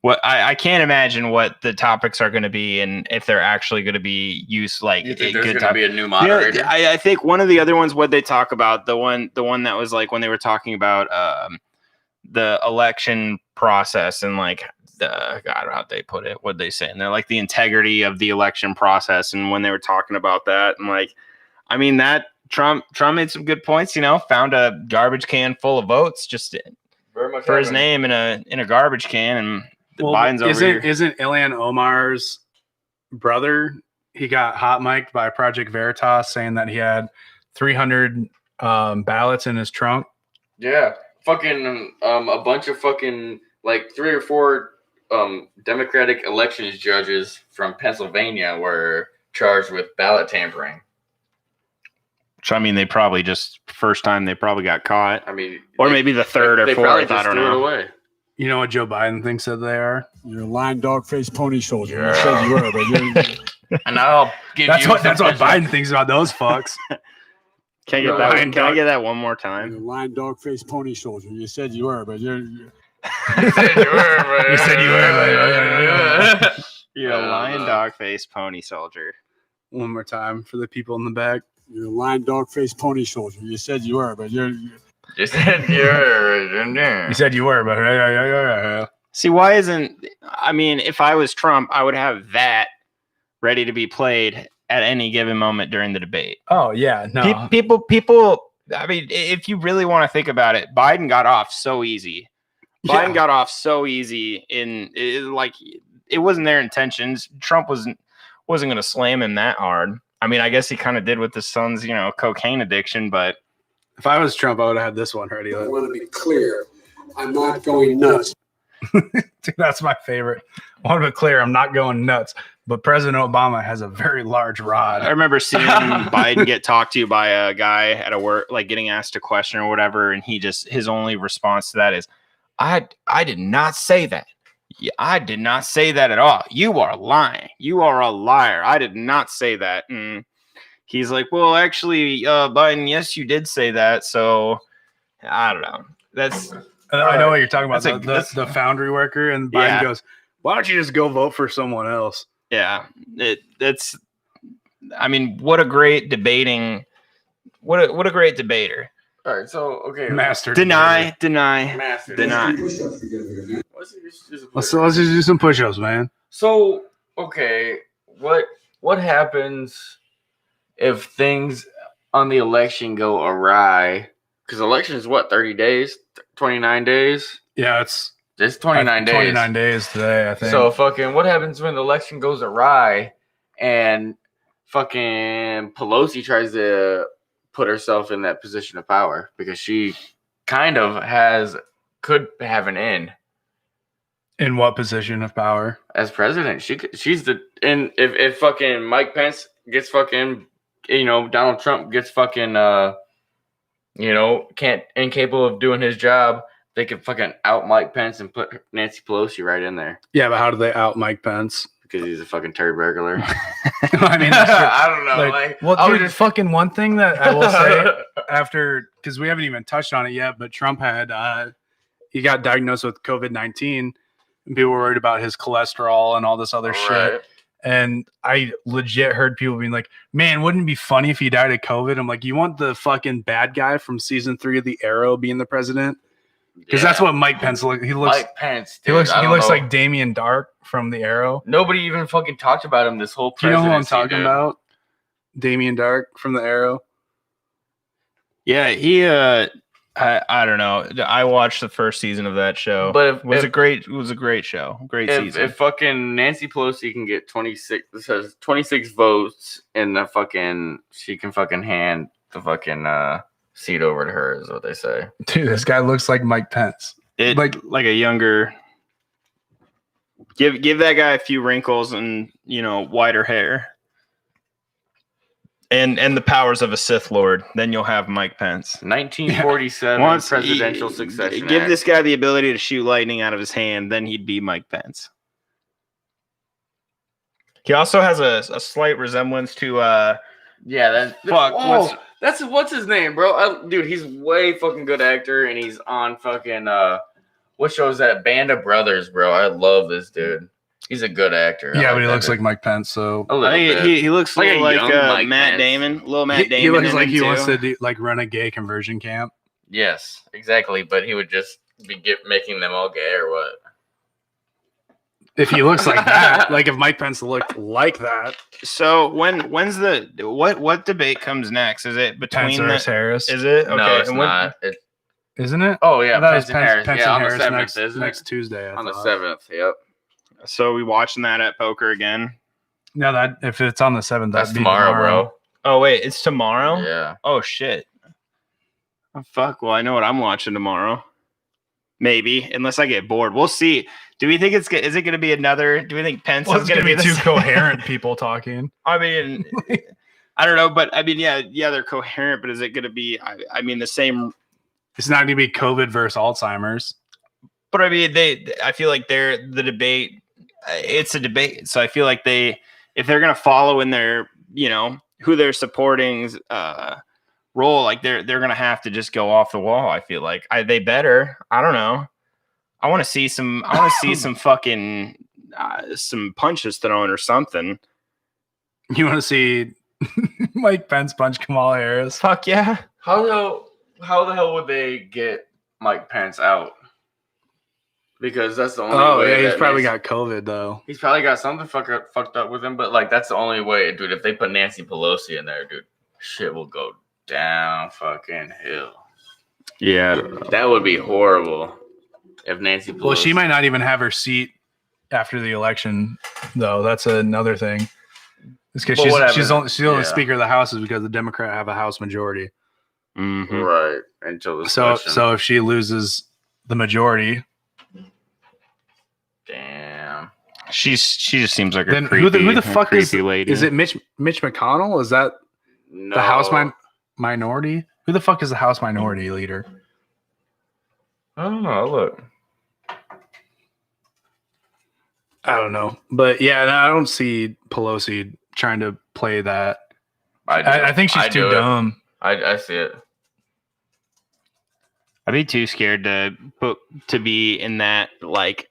What I can't imagine what the topics are going to be, and if they're actually going to be used like. You think there's going to be a new moderator? You know, I think one of the other ones. What they talk about the one that was like when they were talking about the election process and like God, how'd they put it? What'd they say? And they're like the integrity of the election process. And when they were talking about that, and like, I mean that Trump made some good points. You know, found a garbage can full of votes just for his name in a garbage can and. Biden's over here. Isn't Ilhan Omar's brother? He got hot mic'd by Project Veritas saying that he had 300 ballots in his trunk. Yeah, fucking a bunch of fucking like 3 or 4 Democratic elections judges from Pennsylvania were charged with ballot tampering. So I mean, they probably just first time they probably got caught. I mean, or maybe the third or fourth. I don't know. Away. You know what Joe Biden thinks that they are? You're a lying dog-faced pony soldier. You said you were, but you're. And I'll give that's what Biden thinks about those fucks. Can I get that one more time? You're a lying dog-faced pony soldier. You said you were, but you're. You said you were, You said you were. You're a lying dog-faced pony soldier. One more time for the people in the back. You're a lying dog-faced pony soldier. You said you were, but you're. You said you were. You said you were, but see, why isn't? I mean, if I was Trump, I would have that ready to be played at any given moment during the debate. Oh yeah, no. People. I mean, if you really want to think about it, Biden got off so easy. Biden got off so easy like it wasn't their intentions. Trump wasn't going to slam him that hard. I mean, I guess he kind of did with his son's, cocaine addiction, but. If I was Trump, I would have had this one ready. I want to be clear. I'm not going nuts. Dude, that's my favorite. I want to be clear. I'm not going nuts. But President Obama has a very large rod. I remember seeing Biden get talked to by a guy at a work, like getting asked a question or whatever. And his only response to that is, I did not say that. Yeah, I did not say that at all. You are lying. You are a liar. I did not say that. And he's like, well, actually, Biden, yes, you did say that. So I don't know. I know what you're talking about. The foundry worker, and Biden goes, why don't you just go vote for someone else? Yeah, I mean, what a great debating. What a great debater. All right, so okay, master. Deny. Master. Deny. Let's just do some push-ups, man. So okay, what happens if things on the election go awry? Because election is what, 30 days, 29 days? Yeah, it's 29 days. 29 days today, I think. So fucking, what happens when the election goes awry and fucking Pelosi tries to put herself in that position of power because she kind of could have an in. In what position of power? As president, she's if fucking Mike Pence gets fucking, Donald Trump gets fucking, incapable of doing his job, they could fucking out Mike Pence and put Nancy Pelosi right in there. Yeah, but how do they out Mike Pence? Because he's a fucking Terry burglar. I mean, that's I don't know. Well, dude, fucking one thing that I will say because we haven't even touched on it yet, but Trump had he got diagnosed with COVID-19, and people were worried about his cholesterol and all this other shit. And I legit heard people being like, man, wouldn't it be funny if he died of COVID? I'm like, you want the fucking bad guy from season 3 of The Arrow being the president? Because that's what Mike Pence looks. He looks. Mike Pence. Dude, he looks like Damien Dark from The Arrow. Nobody even fucking talked about him this whole. Do you know who I'm talking about? Damien Dark from The Arrow. Yeah, he. I don't know. I watched the first season of that show, but it was a great show. Great season. If fucking Nancy Pelosi can get 26 votes, and she can fucking hand the fucking seat over to her, is what they say. Dude, this guy looks like Mike Pence. Like a younger. Give that guy a few wrinkles and whiter hair. and the powers of a Sith Lord, then you'll have Mike Pence. 1947 presidential succession. Give this guy the ability to shoot lightning out of his hand, then he'd be Mike Pence. He also has a slight resemblance to what's his name, bro? Dude, he's way fucking good actor, and he's on fucking what show is that? Band of Brothers, bro. I love this dude. He's a good actor. Yeah, but he looks like Mike Pence, so I think he looks like Matt Pence. Damon, little Matt Damon. He looks like he wants to run a gay conversion camp. Yes, exactly. But he would just be making them all gay, or what? If he looks like that, like if Mike Pence looked like that. So when's the what debate comes next? Is it between Pence or Harris? Is it? Okay. No, it's not. Isn't it? Oh yeah, Pence and Harris. Pence Yeah, and on the Harris 7th, isn't next it? Tuesday. On the 7th, yep. So we watching that at poker again? No, that if it's on the 7th, That's that'd be tomorrow, bro. Oh wait, it's tomorrow? Yeah. Oh shit. Oh, fuck. Well, I know what I'm watching tomorrow. Maybe, unless I get bored. We'll see. Do we think is it going to be another? Do we think Pence is going to be two coherent people talking? I mean, I don't know, but I mean, yeah, they're coherent, but is it going to be? I mean, the same. It's not going to be COVID versus Alzheimer's. But I mean, I feel like the debate. It's a debate, so I feel like if they're going to follow in their, who they're supporting's role, like they're going to have to just go off the wall. I feel like they better. I don't know. I want to see some. I want to see some fucking some punches thrown or something. You want to see Mike Pence punch Kamala Harris? Fuck yeah! How the hell would they get Mike Pence out? Because that's the only way. Oh yeah, he's probably got COVID though. He's probably got something fucked up with him. But like, that's the only way, dude. If they put Nancy Pelosi in there, dude, shit will go down fucking hill. Yeah, that would be horrible. If Nancy Pelosi. Well, she might not even have her seat after the election, though. That's another thing. It's because she's only Speaker of the House is because the Democrats have a House majority. Mm-hmm. Right. Until the so if she loses the majority, damn. She just seems like then who the fuck is lady. Is it Mitch McConnell? Is that the House minority? Who the fuck is the House minority leader? I don't know. Look. I don't know. But yeah, I don't see Pelosi trying to play that. I think she's too dumb. I see it. I'd be too scared to be in that, like.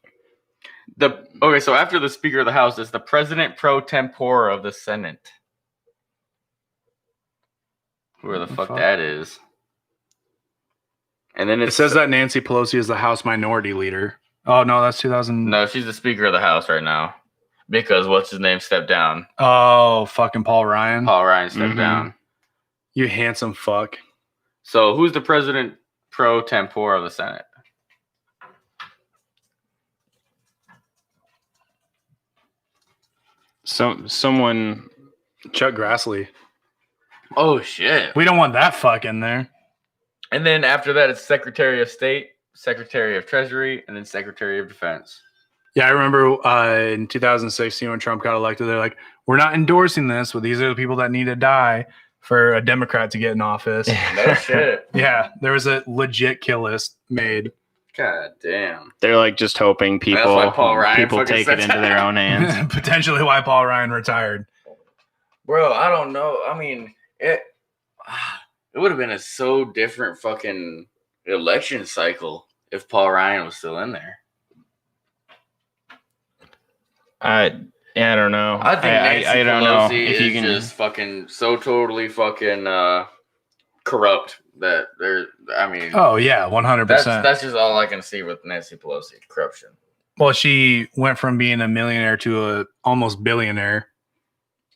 Okay, so after the Speaker of the House is the President pro tempore of the Senate. Whoever the fuck that is. And then it says that Nancy Pelosi is the House minority leader. Oh no, that's 2000. No, she's the Speaker of the House right now. Because what's his name stepped down. Oh, fucking Paul Ryan. Paul Ryan stepped down. You handsome fuck. So who's the President pro tempore of the Senate? Someone. Chuck Grassley. Oh shit. We don't want that fuck in there. And then after that, it's Secretary of State, Secretary of Treasury, and then Secretary of Defense. Yeah, I remember in 2016 when Trump got elected, they're like, we're not endorsing this, but these are the people that need to die for a Democrat to get in office. No shit. Yeah, there was a legit kill list made. God damn. They're like just hoping people take it into their own hands. Potentially why Paul Ryan retired. Bro, I don't know. I mean, it would have been a so different fucking election cycle if Paul Ryan was still in there. I don't know. I think Nancy I don't Pelosi know if you can just fucking so totally fucking corrupt that they're. I mean, oh yeah, 100%. That's just all I can see with Nancy Pelosi, corruption. Well, she went from being a millionaire to a almost billionaire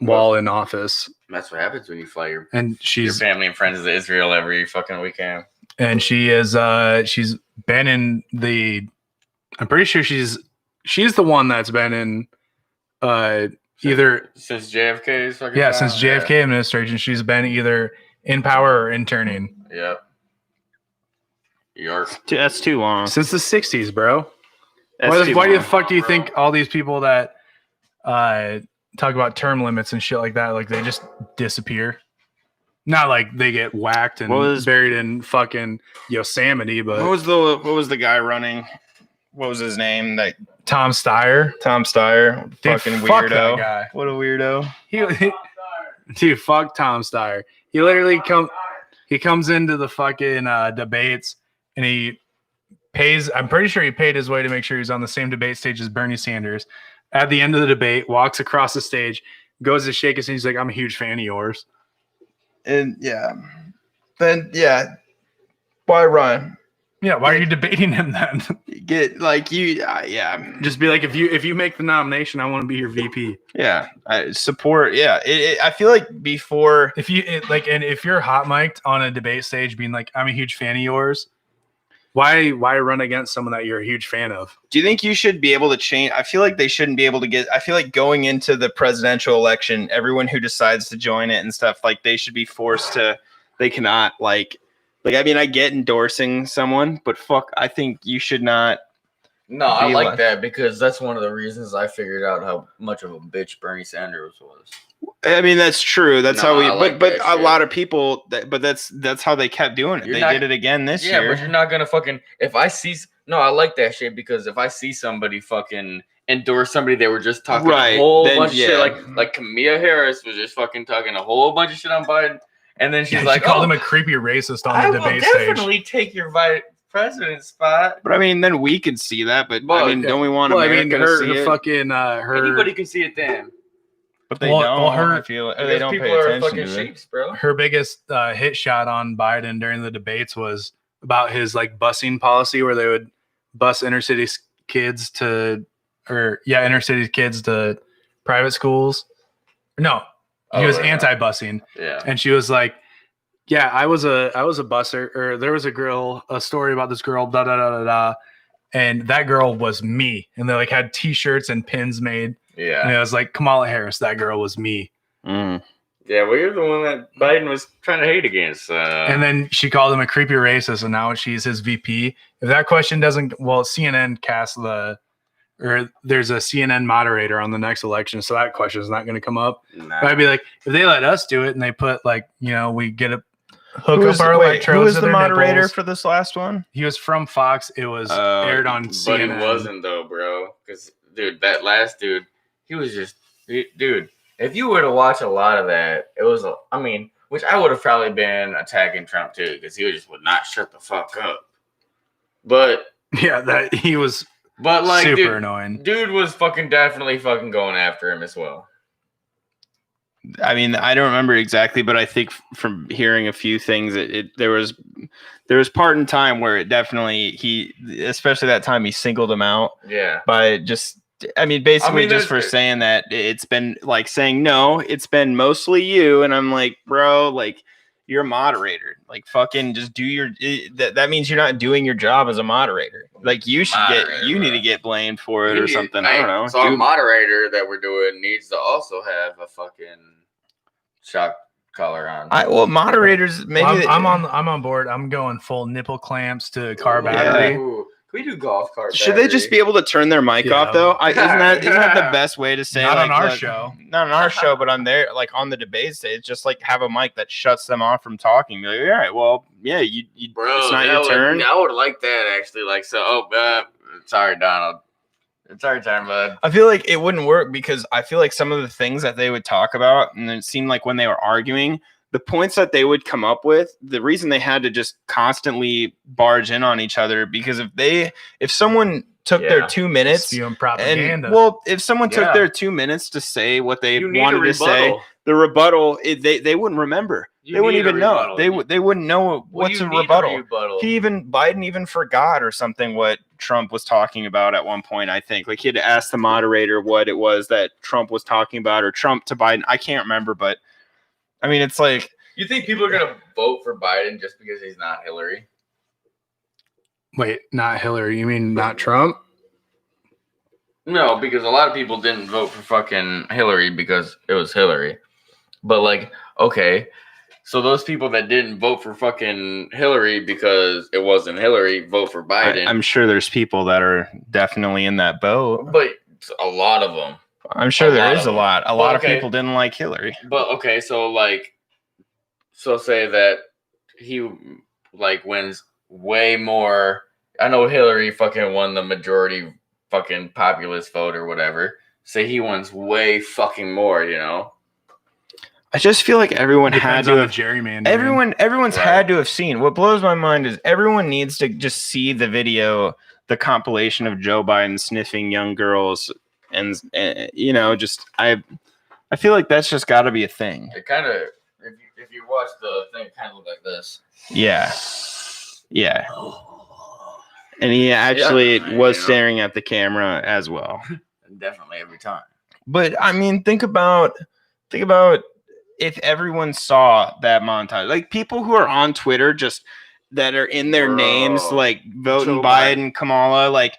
while in office. That's what happens when you fly your family and friends to Israel every fucking weekend. And she is she's been in the. I'm pretty sure she's the one that's been in either since JFK's fucking time? Since JFK administration, she's been either in power or interning. Yep. That's too long. Since the 60s, bro. Why the fuck do you think all these people that talk about term limits and shit like that, like they just disappear? Not like they get whacked and buried in fucking Yosemite, but what was the guy running? What was his name? That Tom Steyer. Dude, fucking fuck weirdo. That guy. What a weirdo. Dude, fuck Tom Steyer. He literally comes into the fucking debates and he pays. I'm pretty sure he paid his way to make sure he's on the same debate stage as Bernie Sanders. At the end of the debate, walks across the stage, goes to shake his hand. He's like, "I'm a huge fan of yours." And why run? Yeah, why are you debating him then? Get like you, Just be like, if you make the nomination, I want to be your VP. Yeah, I support. Yeah, I feel like before if you're hot mic'd on a debate stage, being like, "I'm a huge fan of yours," why run against someone that you're a huge fan of? Do you think you should be able to change? I feel like they shouldn't be able to get. I feel like going into the presidential election, everyone who decides to join it and stuff, like they should be forced to. They cannot like I mean, I get endorsing someone, but fuck, I think you should not. No, I like that because that's one of the reasons I figured out how much of a bitch Bernie Sanders was. I mean, that's true. That's how we. But a lot of people. That's how they kept doing it. They did it again this year. Yeah, but you're not gonna fucking. If I see, no, I like that shit because if I see somebody fucking endorse somebody, they were just talking a whole bunch of shit, like Kamala Harris was just fucking talking a whole bunch of shit on Biden, and then she's like, called him a creepy racist on the debate stage. I will definitely take your president spot. But I mean, then we could see that. But I mean, don't we want America to see it? Anybody can see it then. But they don't. I feel they don't pay attention to sheeps, bro. Her biggest hit shot on Biden during the debates was about his like busing policy, where they would bus inner city kids to private schools. No, he was anti-busing. Yeah, and she was like, "Yeah, I was a busser." Or there was a story about this girl, da da da da da, and that girl was me. And they like had T-shirts and pins made. Yeah. And it was like, Kamala Harris, that girl was me. Mm. Yeah, well, you're the one that Biden was trying to hate against. And then she called him a creepy racist, and now she's his VP. If that question doesn't, CNN there's a CNN moderator on the next election, so that question is not going to come up. Nah. I'd be like, if they let us do it and they put like, we get a hook up our electrodes. Who was the moderator nipples. For this last one? He was from Fox. It was aired on CNN. But he wasn't though, bro. Because dude, that last dude. He was just, dude, if you were to watch a lot of that, it was, which I would have probably been attacking Trump too, because he would not shut the fuck up. But yeah, that he was super annoying. Dude was fucking definitely fucking going after him as well. I mean, I don't remember exactly, but I think from hearing a few things, there was part in time where it definitely especially that time he singled him out. Yeah. By just. Basically just for saying that it's been like saying, no, it's been mostly you. And I'm like, bro, like you're a moderator, like fucking just do that means you're not doing your job as a moderator. Like you need to get blamed for it or something. I don't know. So our moderator that we're doing needs to also have a fucking shock collar on. Moderators, maybe I'm on board. I'm going full nipple clamps to car battery. Ooh. Can we do golf cart? Should they just be able to turn their mic off though? Isn't that the best way to say? Not on our show. Not on our show, but on there, like on the debate stage, just like have a mic that shuts them off from talking. Be like, all right, well, yeah, you bro, it's not your turn. I would like that actually. Like, so, sorry, Donald. It's our time, bud. I feel like it wouldn't work because I feel like some of the things that they would talk about, and it seemed like when they were arguing, the points that they would come up with, the reason they had to just constantly barge in on each other, because if someone took their 2 minutes, propaganda. If someone took their 2 minutes to say what they wanted to say, the rebuttal, they wouldn't remember. They wouldn't even know. They wouldn't know what's a rebuttal. Biden even forgot or something what Trump was talking about at one point. I think like he had to ask the moderator what it was that Trump was talking about, or Trump to Biden. I can't remember, but. I mean, it's like... You think people are going to vote for Biden just because he's not Hillary? Wait, not Hillary. You mean not Trump? No, because a lot of people didn't vote for fucking Hillary because it was Hillary. But, like, okay, so those people that didn't vote for fucking Hillary because it wasn't Hillary vote for Biden. I'm sure there's people that are definitely in that boat. But a lot of them. I'm sure there is a lot. A lot of people didn't like Hillary. But okay, so like So say that he like wins way more. I know Hillary fucking won the majority fucking populist vote or whatever. Say he wins way fucking more, you know. I just feel like everyone had Depends to on have the gerrymandering. Everyone's Right. had to have seen. What blows my mind is everyone needs to just see the video, the compilation of Joe Biden sniffing young girls, and you know, just I feel like that's just got to be a thing. It kind of, if you watch the thing, it kind of look like this. Yeah, yeah. And he actually was staring at the camera as well. Definitely every time. But I mean, think about if everyone saw that montage, like people who are on Twitter just that are in their names, like voting Joe Biden, Kamala, like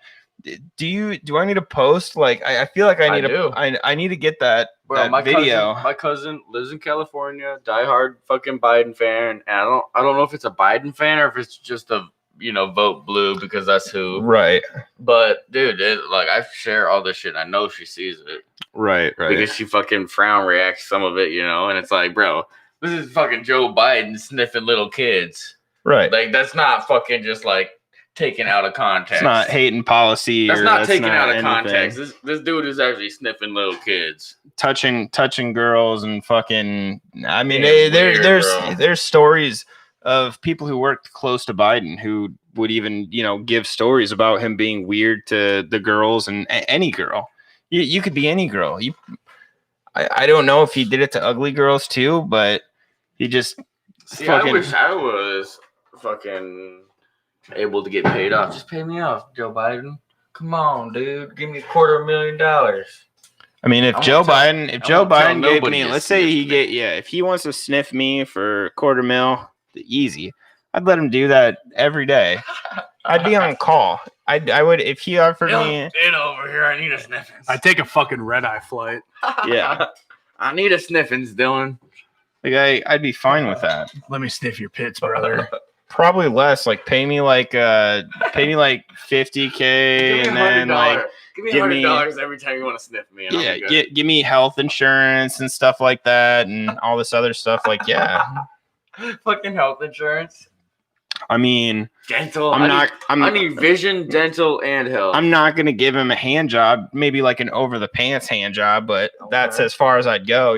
do I need to post? Like I feel like I need to get that, Bro, that video. My cousin lives in California, diehard fucking Biden fan, and I don't know if it's a Biden fan or if it's just a vote blue because that's who. Right. But dude, like I share all this shit. And I know she sees it. Right. Because she fucking frown reacts some of it, and it's like, bro, this is fucking Joe Biden sniffing little kids. Right. Like that's not fucking just like taken out of context. It's not hating policy. That's not taken out of anything. context. This dude is actually sniffing little kids, touching girls, and fucking. I mean, Yeah, there's stories of people who worked close to Biden who would even give stories about him being weird to the girls and any girl. You could be any girl. I don't know if he did it to ugly girls too, but he just. I wish I was fucking able to get paid off. Just pay me off, Joe Biden. Come on, dude. Give me $250,000. I mean, if Joe Biden gave me, let's say if he wants to sniff me for $250,000, easy. I'd let him do that every day. I'd be on call. I would if he offered me. Get over here. I need a sniffins. I'd take a fucking red-eye flight. Yeah. I need a sniffins, Dylan. Like I'd be fine with that. Let me sniff your pits, brother. Probably less. Like pay me like $50K, and then like give me $100 every time you want to sniff me. Yeah, give me health insurance and stuff like that, and all this other stuff. Like fucking health insurance. I mean, dental. I need vision, dental, and health. I'm not gonna give him a hand job, maybe like an over the pants hand job, but that's as far as I'd go,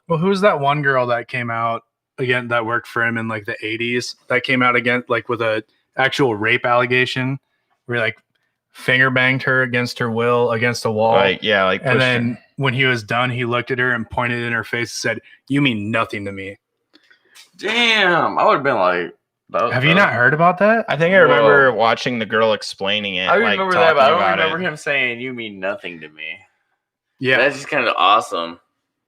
Well, who's that one girl that came out again that worked for him in like the 80s that came out again like with a actual rape allegation where he like finger banged her against her will against a wall? And then when he was done, he looked at her and pointed in her face and said, "You mean nothing to me." Damn, I would have been like. Have you not heard about that? I think I remember watching the girl explaining it. I remember that, but I don't remember him saying, "You mean nothing to me." Yeah, that's just kind of awesome.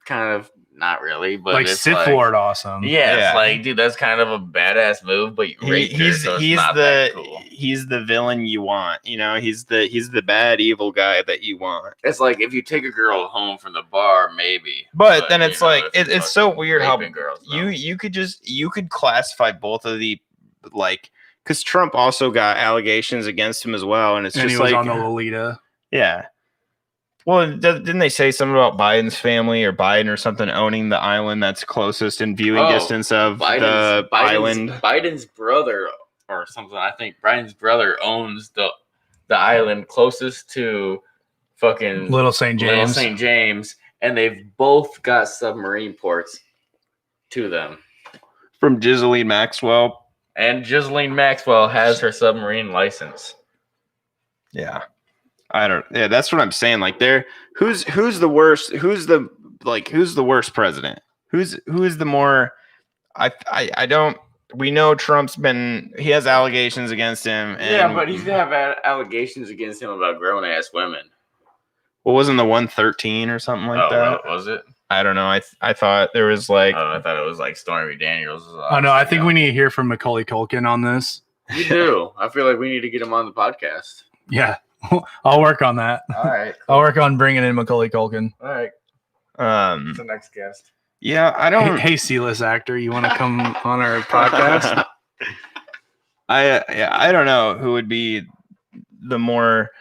Kind of not really, but like it's Sith Lord awesome. Yeah, it's like, dude, that's kind of a badass move. But he's the villain you want. He's the bad evil guy that you want. It's like if you take a girl home from the bar, maybe. But then it's like it's so weird how girls, you could classify both of the. Like, because Trump also got allegations against him as well, and he was on the Lolita. Yeah. Well, didn't they say something about Biden's family or Biden or something owning the island that's closest in viewing distance of the island? Biden's brother or something. I think Biden's brother owns the island closest to fucking Little St. James, and they've both got submarine ports to them from Ghislaine Maxwell. And Ghislaine Maxwell has her submarine license. Yeah. That's what I'm saying. Like who's the worst? Who's the worst president? Who is the more we know Trump's he has allegations against him. And, but he's gonna have allegations against him about grown ass women. Well, wasn't the 113 or something like that? Was it? I don't know. I thought there was like. I thought it was like Stormy Daniels. Oh no, I think we need to hear from Macaulay Culkin on this. You do. I feel like we need to get him on the podcast. Yeah, I'll work on that. All right. I'll work on bringing in Macaulay Culkin. All right. What's the next guest? Yeah, I don't. Hey, C-list actor, you want to come on our podcast? I don't know who would be the more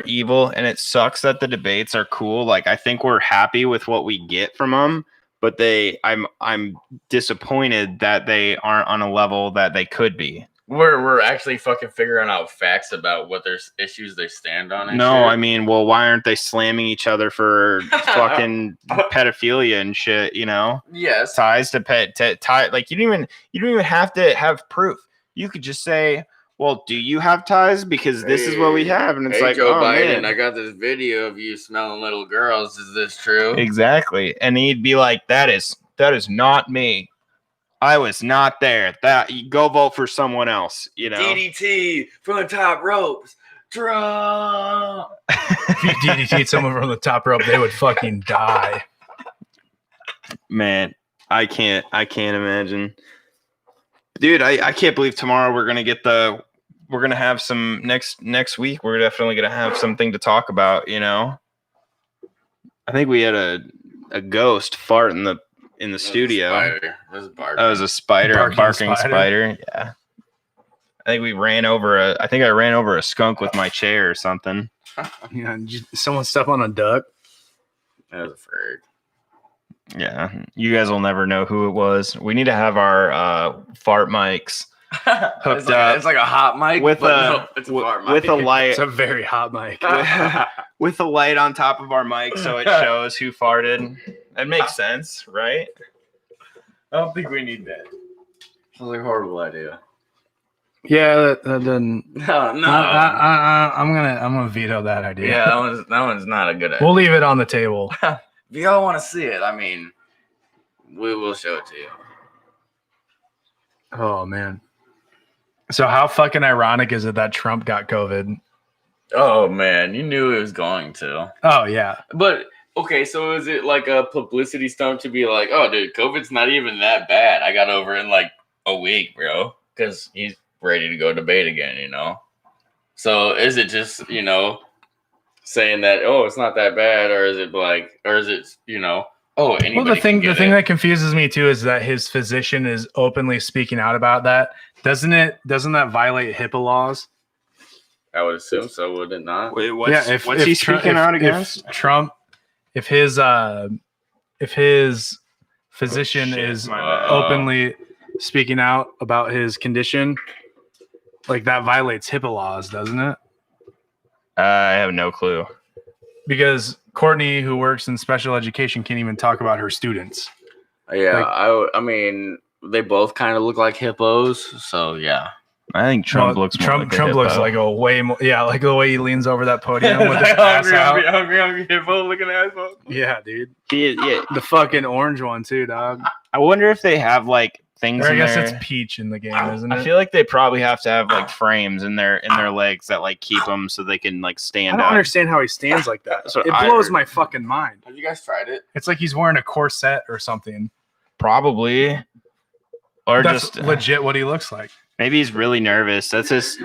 evil, and it sucks that the debates are cool. Like I think we're happy with what we get from them, but I'm disappointed that they aren't on a level that they could be. We're actually fucking figuring out facts about what there's issues they stand on. And No, shit. I mean, well, why aren't they slamming each other for fucking pedophilia and shit? You know, yes, ties to like you don't even have to have proof. You could just say, well, do you have ties? Because this is what we have, and it's like, Joe oh Biden, man, I got this video of you smelling little girls. Is this true? exactly. And he'd be like, that is not me. I was not there. That you go vote for someone else, you know. DDT from the top ropes. Trump. If you DDT'd someone from the top rope, they would fucking die. Man, I can't imagine. Dude, I can't believe tomorrow we're gonna have some next week. We're definitely gonna have something to talk about, you know. I think we had a ghost fart in the studio. That was a spider, a barking spider. Yeah. I think I ran over a skunk with my chair or something. Yeah, someone step on a duck. That was a frig. Yeah, you guys will never know who it was. We need to have our fart mics hooked up. It's like a hot mic with it's a fart mic. with a light. It's a very hot mic. With a light on top of our mic, so it shows who farted. That makes sense, right? I don't think we need that. Sounds like a horrible idea. Yeah, that doesn't. No. I'm gonna veto that idea. Yeah, that one's not a good idea. We'll leave it on the table. If y'all want to see it, I mean, we will show it to you. Oh man. So how fucking ironic is it that Trump got COVID? Oh man, you knew he was going to. Oh yeah. But okay, so is it like a publicity stunt to be like, oh dude, COVID's not even that bad. I got over in like a week, bro. Because he's ready to go debate again, you know? So is it just, you know, saying that, oh, it's not that bad, or is it, you know, oh, anybody Well, the thing that confuses me too is that his physician is openly speaking out about that. Doesn't that violate HIPAA laws? I would assume so, would it not? Wait, what's he speaking out against? If his physician is openly speaking out about his condition, like that violates HIPAA laws, doesn't it? I have no clue. Because Courtney, who works in special education, can't even talk about her students. Yeah, I mean, they both kind of look like hippos, so yeah. I think Trump looks like a way more, like the way he leans over that podium with his ass out. Hungry hippo looking asshole. Yeah, dude. Yeah, the fucking orange one too, dog. I wonder if they have like things. Or I in guess there. it's Peach in the game, isn't it? I feel like they probably have to have like frames in their legs that like keep them so they can like stand. I don't up. understand how he stands like that. It blows my fucking mind. Have you guys tried it? It's like he's wearing a corset or something. Probably. Or that's just legit what he looks like. Maybe he's really nervous. That's his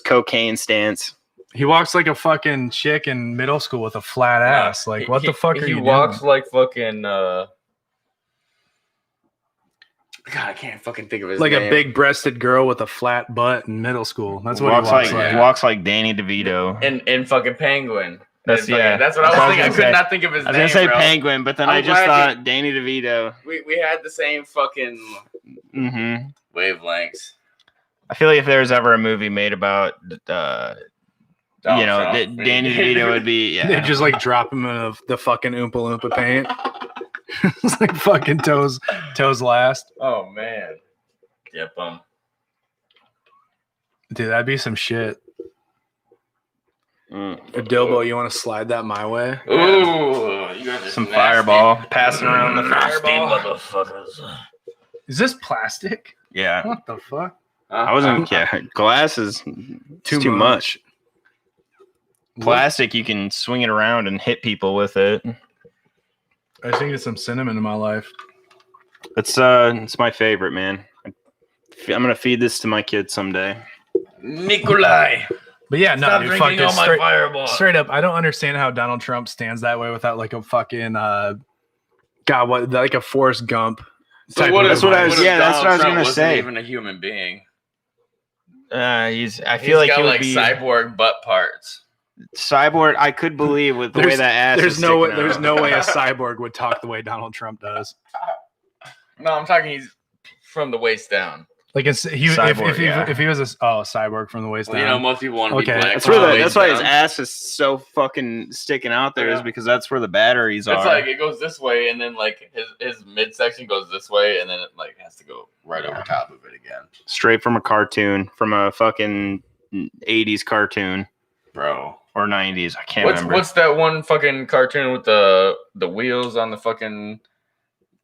cocaine stance. He walks like a fucking chick in middle school with a flat ass. Like, what the fuck are you doing? He walks like fucking God, I can't fucking think of his name. Like a big-breasted girl with a flat butt in middle school. That's what he walks like. He walks like Danny DeVito. In fucking Penguin. That's what I was thinking. I could not think of his name. I was gonna say Penguin, but then I just thought Danny DeVito. We had the same fucking wavelengths. I feel like if there was ever a movie made about Danny DeVito would be They just like drop him in the fucking Oompa Loompa paint. It's like fucking toes last. Oh man. Yep. Dude, that'd be some shit. Adobo, you want to slide that my way? Ooh, you got some fireball passing around the fireball. Motherfuckers. Is this plastic? Yeah. What the fuck? I wasn't. Glass is too much. Plastic, you can swing it around and hit people with it. I just needed some cinnamon in my life. It's my favorite, man. I'm gonna feed this to my kids someday. Nikolai. But yeah, no, dude, fuck this. Straight up, I don't understand how Donald Trump stands that way without like a fucking like a Forrest Gump. So that's what I was gonna say. Even a human being. I feel like he would like be cyborg butt parts. Cyborg, I could believe with the way that ass. There's no way a cyborg would talk the way Donald Trump does. No, I'm talking he's from the waist down. Like if he was a cyborg from the waist down. You know, most people want to be black. That's why his ass is so fucking sticking out there is because that's where the batteries are. It's like it goes this way, and then like his midsection goes this way, and then it like has to go right over top of it again. Straight from a cartoon, from a fucking 80s cartoon, bro, or 90s. I can't remember. What's that one fucking cartoon with the wheels on the fucking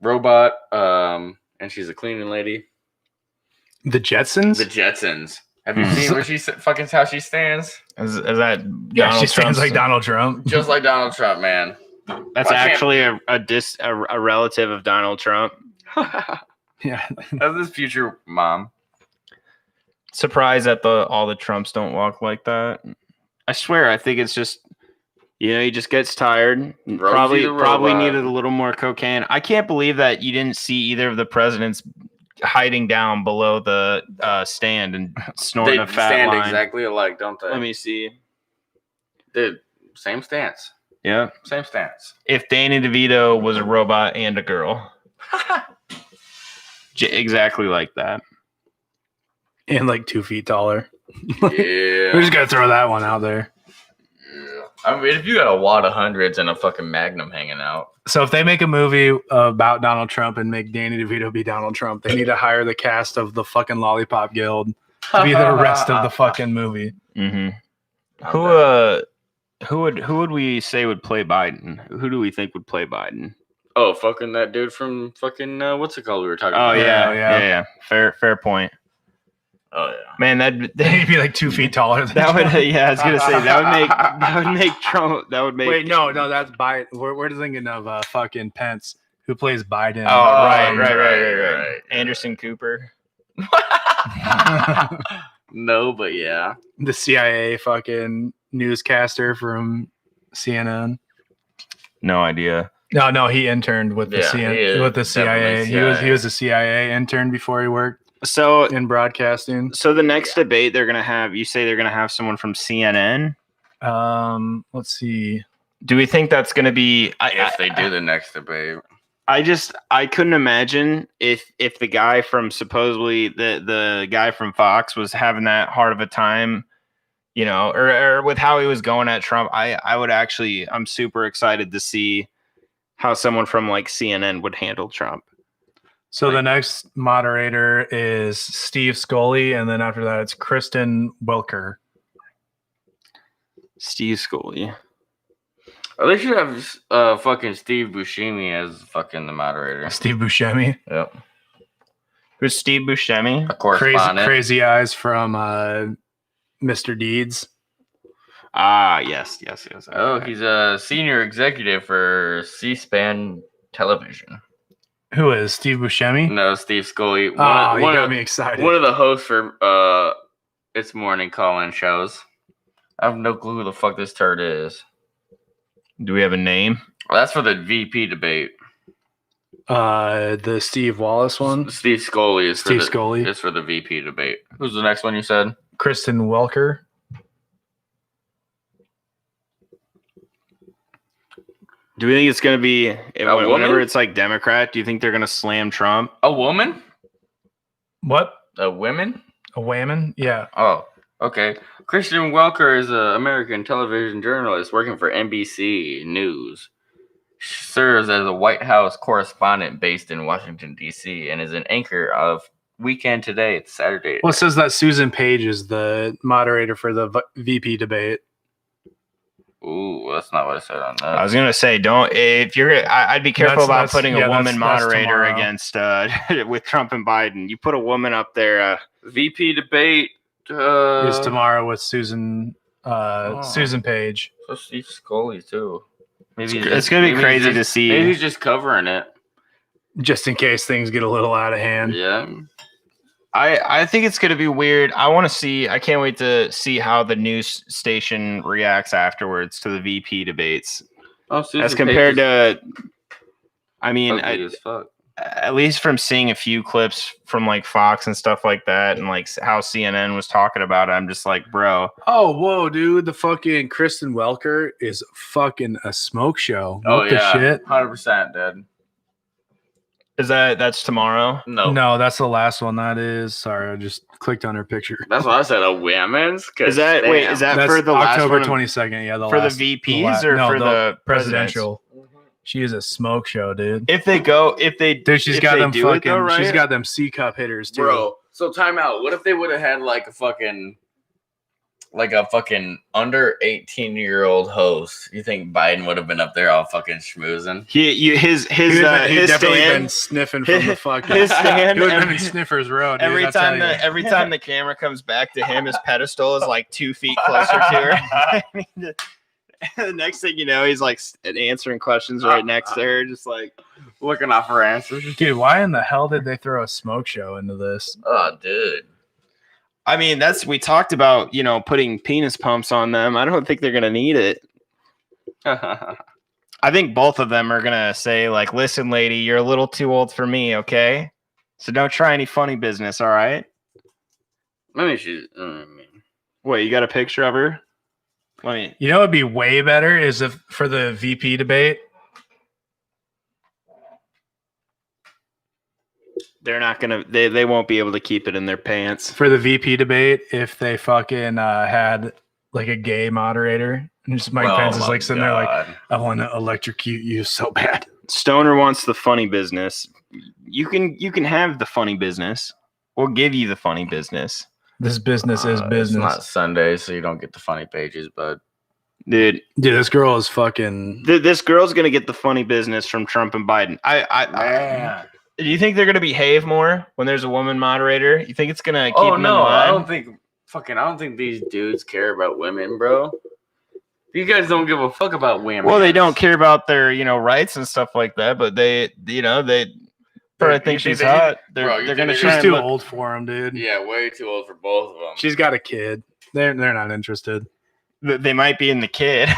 robot? And she's a cleaning lady. The Jetsons? The Jetsons. Have you seen where she fucking how she stands? Is that she stands like Donald Trump. Just like Donald Trump, man. That's actually a relative of Donald Trump. Yeah. That's his future mom. Surprised that all the Trumps don't walk like that. I swear, I think it's just he just gets tired. Probably needed a little more cocaine. I can't believe that you didn't see either of the presidents hiding down below the stand and snorting a fat stand line. Exactly alike, don't they? Let me see. Dude, same stance. Yeah. Same stance. If Danny DeVito was a robot and a girl. Exactly like that. And like 2 feet taller. Yeah. We're just going to throw that one out there. Yeah. I mean, if you got a wad of hundreds and a fucking Magnum hanging out. So if they make a movie about Donald Trump and make Danny DeVito be Donald Trump, they need to hire the cast of the fucking Lollipop Guild to be the rest of the fucking movie. Mm-hmm. Who would we say would play Biden? Who do we think would play Biden? Oh, fucking that dude from fucking what's it called we were talking about? Oh yeah. Fair point. Oh yeah, man, they'd be like 2 feet taller. That would, I was gonna say that would make Trump. That would make. Wait, no, that's Biden. We're thinking of fucking Pence, who plays Biden. Oh, right. Anderson Cooper. No, but yeah, the CIA fucking newscaster from CNN. No idea. No, he interned with the CIA. He was a CIA intern before he worked. So in broadcasting. So the next debate they're gonna have, you say they're gonna have someone from CNN. Let's see. Do we think that's gonna be if they do the next debate? I couldn't imagine if the guy from supposedly the guy from Fox was having that hard of a time, or with how he was going at Trump. I'm super excited to see how someone from like CNN would handle Trump. So the next moderator is Steve Scully, and then after that, it's Kristen Welker. Steve Scully. Oh, they should have fucking Steve Buscemi as fucking the moderator. Steve Buscemi? Yep. Who's Steve Buscemi? A correspondent. Crazy Eyes from Mr. Deeds. Ah, yes. Oh, he's a senior executive for C-SPAN television. Who is Steve Buscemi? No, Steve Scully. You got me excited. One of the hosts for It's Morning call-in shows. I have no clue who the fuck this turd is. Do we have a name? Well, that's for the VP debate. The Steve Wallace one. Steve Scully is Scully is for the VP debate. Who's the next one you said? Kristen Welker. Do we think it's going to be whenever it's like Democrat? Do you think they're going to slam Trump? A woman? What? A woman? A woman? Yeah. Oh, okay. Kristen Welker is an American television journalist working for NBC News. She serves as a White House correspondent based in Washington, D.C. and is an anchor of Weekend Today. It's Saturday. Well, it says that Susan Page is the moderator for the VP debate. Ooh, that's not what I said on that. I was gonna say, I'd be careful about putting a woman moderator against with Trump and Biden. You put a woman up there. VP debate is tomorrow with Susan Page. So Steve Scully too. Maybe it's gonna be crazy to see. Maybe he's just covering it, just in case things get a little out of hand. Yeah. I think it's going to be weird. I can't wait to see how the news station reacts afterwards to the VP debates. Oh, as compared to, ugly as fuck. at least from seeing a few clips from like Fox and stuff like that, and like how CNN was talking about it, I'm just like, bro. Oh, whoa, dude! The fucking Kristen Welker is fucking a smoke show. What the shit? 100%, dude. Is that's tomorrow? No, that's the last one. That is. Sorry, I just clicked on her picture. That's what I said. A women's. Is that wait? Is that That's for the October last one? 22nd? Yeah, For the VPs or for the presidential? She is a smoke show, dude. If they Dude, she's got them do it fucking. though, right? She's got them C cup hitters too, bro. So time out. What if they would have had like a fucking under 18-year-old host? You think Biden would have been up there all fucking schmoozing? He's definitely been sniffing from the fucking. His stand. He would have been in Sniffer's Row, dude. Every time the camera comes back to him, his pedestal is like 2 feet closer to her. The next thing you know, he's like answering questions right next to her, just like looking off her answers. Dude, why in the hell did they throw a smoke show into this? Oh, dude. I mean, we talked about, putting penis pumps on them. I don't think they're gonna need it. I think both of them are gonna say, like, listen, lady, you're a little too old for me, okay? So don't try any funny business, all right? Wait, you got a picture of her? You know, it'd be way better is if for the VP debate. They're not gonna. They won't be able to keep it in their pants for the VP debate if they fucking had like a gay moderator. And just Mike Pence is like sitting there like, I want to electrocute you so bad. Stoner wants the funny business. You can have the funny business. We'll give you the funny business. This business is business. It's not Sunday, so you don't get the funny pages, but dude, this girl is fucking. This girl's gonna get the funny business from Trump and Biden. Do you think they're gonna behave more when there's a woman moderator? You think it's gonna keep them in line? I don't think these dudes care about women, bro. These guys don't give a fuck about women. Well, they don't care about their, rights and stuff like that, but they. I think she's hot. They're gonna. She's too old for him, dude. Yeah, way too old for both of them. She's got a kid. They're not interested. They might be in the kid.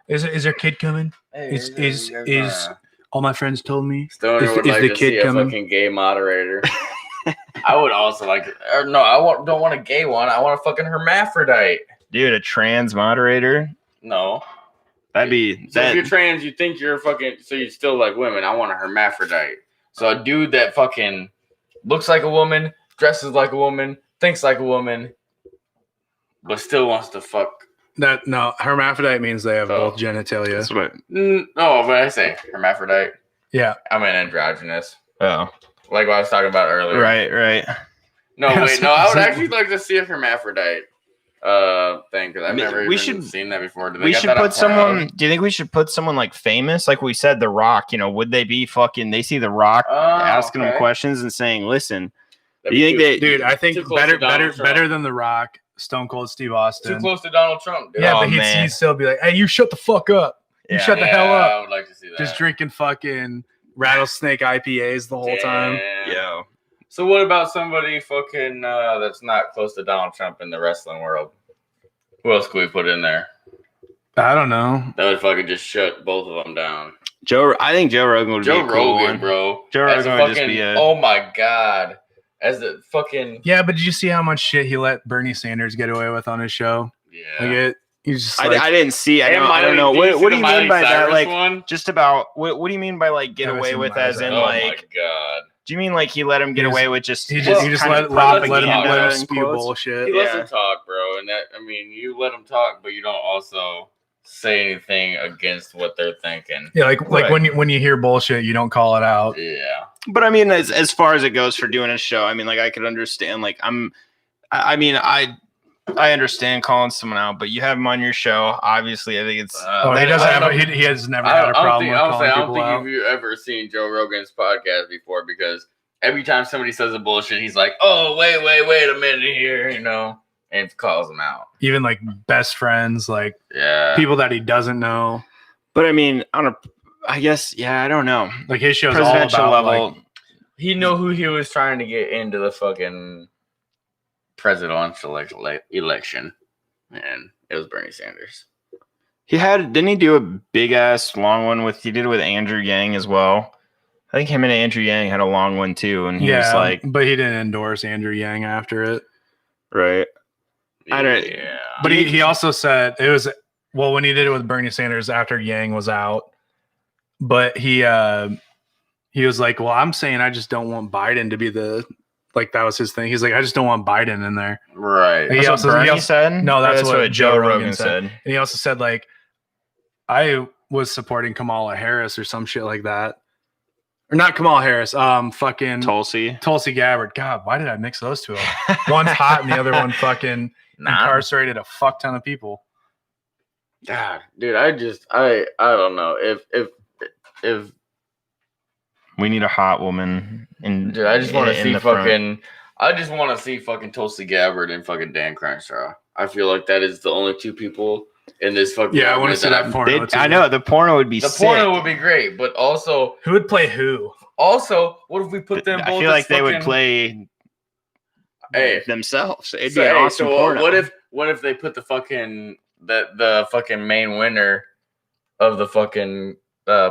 Is her kid coming? Is all my friends told me? Stoner would like to see a fucking gay moderator. I would also like. Don't want a gay one. I want a fucking hermaphrodite. Dude, a trans moderator? No. That'd be. So if you're trans, you think you're fucking. So you still like women. I want a hermaphrodite. So a dude that fucking looks like a woman, dresses like a woman, thinks like a woman, but still wants to fuck. No, hermaphrodite means they have both genitalia. That's what. No, but I say hermaphrodite. Yeah, I mean androgynous. Oh, like what I was talking about earlier. Right. No, wait, no. I would actually like to see a hermaphrodite thing because I've never seen that before. We should put someone. Do you think we should put someone like famous, like we said, The Rock? Would they be fucking? They see The Rock asking them questions and saying, "Listen, do you think that?" Dude, I think better than The Rock. Stone Cold Steve Austin. Too close to Donald Trump, dude. Yeah, but he'd still be like, "Hey, you shut the fuck up. You shut the hell up." I would like to see that. Just drinking fucking rattlesnake IPAs the whole time. Yo. So what about somebody fucking that's not close to Donald Trump in the wrestling world? Who else could we put in there? I don't know. That would fucking just shut both of them down. I think Joe Rogan would be a cool one. Bro. Joe Rogan would just be a... Oh my God. As the fucking... Yeah, but did you see how much shit he let Bernie Sanders get away with on his show? Yeah. He's just I didn't see. I don't know. What do you mean by that? Like, just about... What do you mean by, like, get away with as in, like... Oh my God. Do you mean like he let him get away with just... He just let him spew bullshit. He lets him talk, bro. And you let him talk, but you don't also say anything against what they're thinking. Yeah, like when you hear bullshit, you don't call it out. Yeah. But I mean, as far as it goes for doing a show, I mean, like I could understand. Like I understand calling someone out, but you have him on your show. Obviously, I think it's. He has never had a problem with calling people out. I don't think you've ever seen Joe Rogan's podcast before because every time somebody says a bullshit, he's like, "Oh, wait a minute here," and calls them out. Even like best friends, like people that he doesn't know. But I mean, I guess, I don't know. Like his show's presidential all about level. like, he knew who he was trying to get into the fucking presidential election, and it was Bernie Sanders. Didn't he do a big ass long one he did it with Andrew Yang as well? I think him and Andrew Yang had a long one too, and he was like, but he didn't endorse Andrew Yang after it. right. I don't. Yeah. But he also said it was when he did it with Bernie Sanders after Yang was out. But he was like, well, I'm saying I just don't want Biden to be that was his thing. He's like, I just don't want Biden in there. Right. And he also said? No, that's what Joe Rogan said. And he also said, like, I was supporting Kamala Harris or some shit like that. Or not Kamala Harris, fucking Tulsi Gabbard. God, why did I mix those two up? One's hot and the other one fucking incarcerated a fuck ton of people. God, dude, I don't know if we need a hot woman. Dude, I just want to see fucking Tulsi Gabbard and fucking Dan Crenshaw. I feel like that is the only two people in this fucking. Yeah, I want to see that porno. I know the porno would be. Porno would be great, but also who would play who? Also, what if we put them? I feel like they would play themselves. It'd be an awesome porno. What if they put the fucking the fucking main winner of the fucking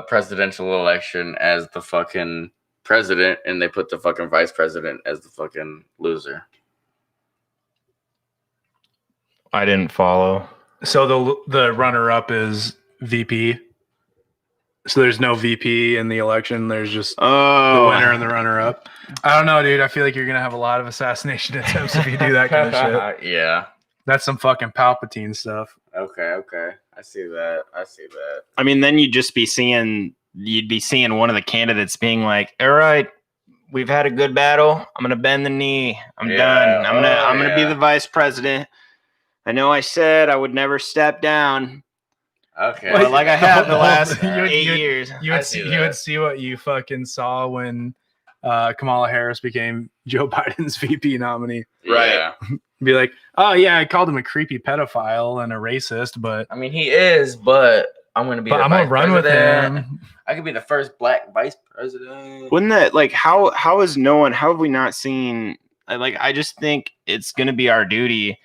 presidential election as the fucking president, and they put the fucking vice president as the fucking loser? I didn't follow. So the runner up is VP. So there's no VP in the election. There's just the winner and the runner up. I don't know, dude. I feel like you're gonna have a lot of assassination attempts if you do that kind of shit. Yeah, that's some fucking Palpatine stuff. Okay. I see that. I mean, then you'd be seeing one of the candidates being like, "All right, we've had a good battle. I'm gonna bend the knee. I'm done. I'm gonna be the vice president. I know I said I would never step down. Okay, but like I have the last 8 years. You would see what you fucking saw when Kamala Harris became Joe Biden's VP nominee. Right. Yeah. Be like, oh yeah, I called him a creepy pedophile and a racist, but I mean he is, but I'm gonna be. I'm gonna run with him. I could be the first black vice president. Wouldn't that how has no one? How have we not seen? I just think it's gonna be our duty.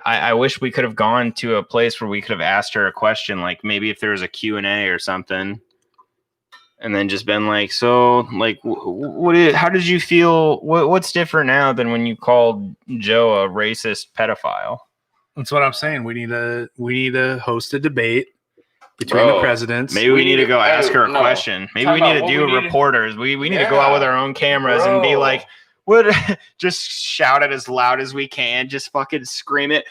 I wish we could have gone to a place where we could have asked her a question, like maybe if there was a Q&A or something, and then just been like, so, like, how did you feel? What's different now than when you called Joe a racist pedophile? That's what I'm saying. We need to host a debate between the presidents. Maybe we need to go ask her a question. Maybe we need to do reporters. We need to go out with our own cameras and be like, just shout it as loud as we can. Just fucking scream it.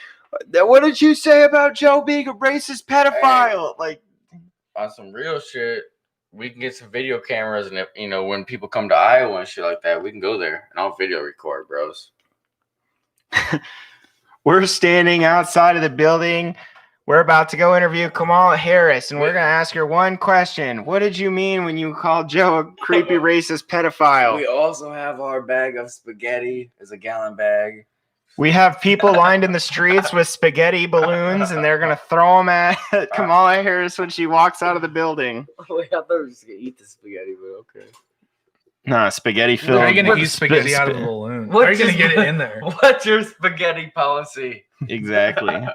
What did you say about Joe being a racist pedophile? Like, on some real shit, we can get some video cameras, and if when people come to Iowa and shit like that, we can go there and I'll video record, bros. We're standing outside of the building. We're about to go interview Kamala Harris, and we're going to ask her one question. What did you mean when you called Joe a creepy racist pedophile? We also have our bag of spaghetti as a gallon bag. We have people lined in the streets with spaghetti balloons, and they're going to throw them at Kamala Harris when she walks out of the building. Wait, I thought we were just going to eat the spaghetti, but okay. Nah, spaghetti filled. How are you going to eat spaghetti out of the balloon? How are you going to get it in there? What's your spaghetti policy? Exactly.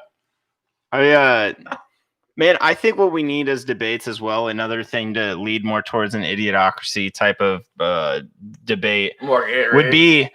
Man, I think what we need as debates as well, another thing to lead more towards an idiocracy type of debate would be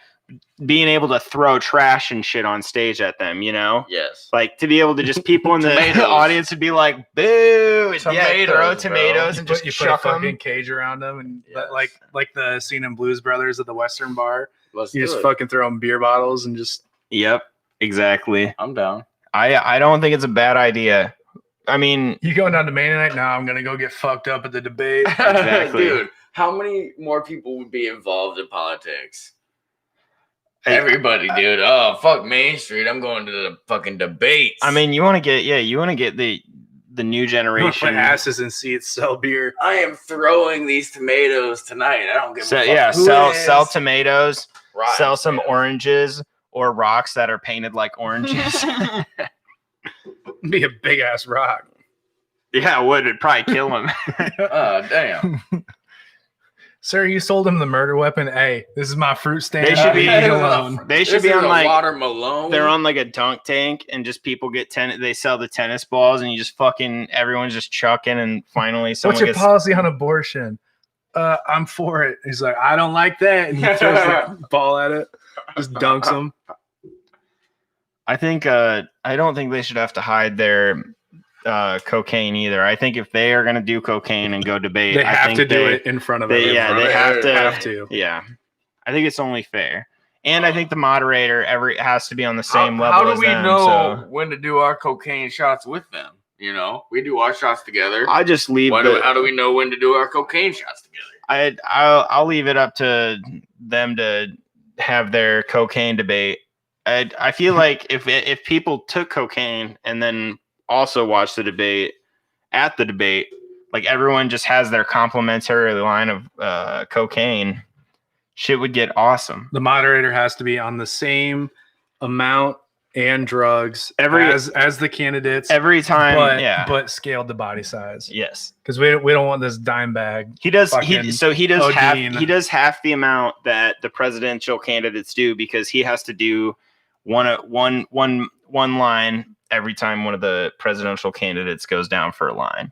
being able to throw trash and shit on stage at them, Yes. Like to be able to just people in the audience would be like, boo, throw tomatoes and just chuck put a fucking cage around them and like the scene in Blues Brothers at the Western bar. You just fucking throw them beer bottles and just. Yep, exactly. I'm down. I don't think it's a bad idea. I mean, you going down to Maine tonight? No, I'm gonna go get fucked up at the debate. Exactly. Dude, how many more people would be involved in politics? Everybody, dude. Oh, fuck Main Street. I'm going to the fucking debates. I mean, you want to get the new generation. Put asses in seats, sell beer. I am throwing these tomatoes tonight. I don't give a fuck. Yeah, sell tomatoes, sell some oranges or rocks that are painted like oranges. Be a big ass rock. Yeah, it would. It'd probably kill him. Damn. Sir, you sold him the murder weapon. Hey, this is my fruit stand. They should be alone. They should be on like watermelon. They're on like a dunk tank, and just people get they sell the tennis balls, and you just fucking everyone's just chucking, and finally someone. What's your policy on abortion? I'm for it. He's like, I don't like that. And he throws the ball at it, just dunks him. I think I don't think they should have to hide their cocaine either. I think if they are going to do cocaine and go debate, They have to do it in front of it. Yeah, they have to. Yeah, I think it's only fair. And I think the moderator has to be on the same level. How do as we them, know when to do our cocaine shots with them? You know, we do our shots together. I just leave. How do we know when to do our cocaine shots together? I'll leave it up to them to have their cocaine debate. I feel like if people took cocaine and then also watched the debate, like everyone just has their complimentary line of cocaine, shit would get awesome. The moderator has to be on the same amount and drugs as the candidates every time, but scaled to body size. Yes, because we don't want this dime bag. He does half the amount that the presidential candidates do, because he has to do one line every time one of the presidential candidates goes down for a line.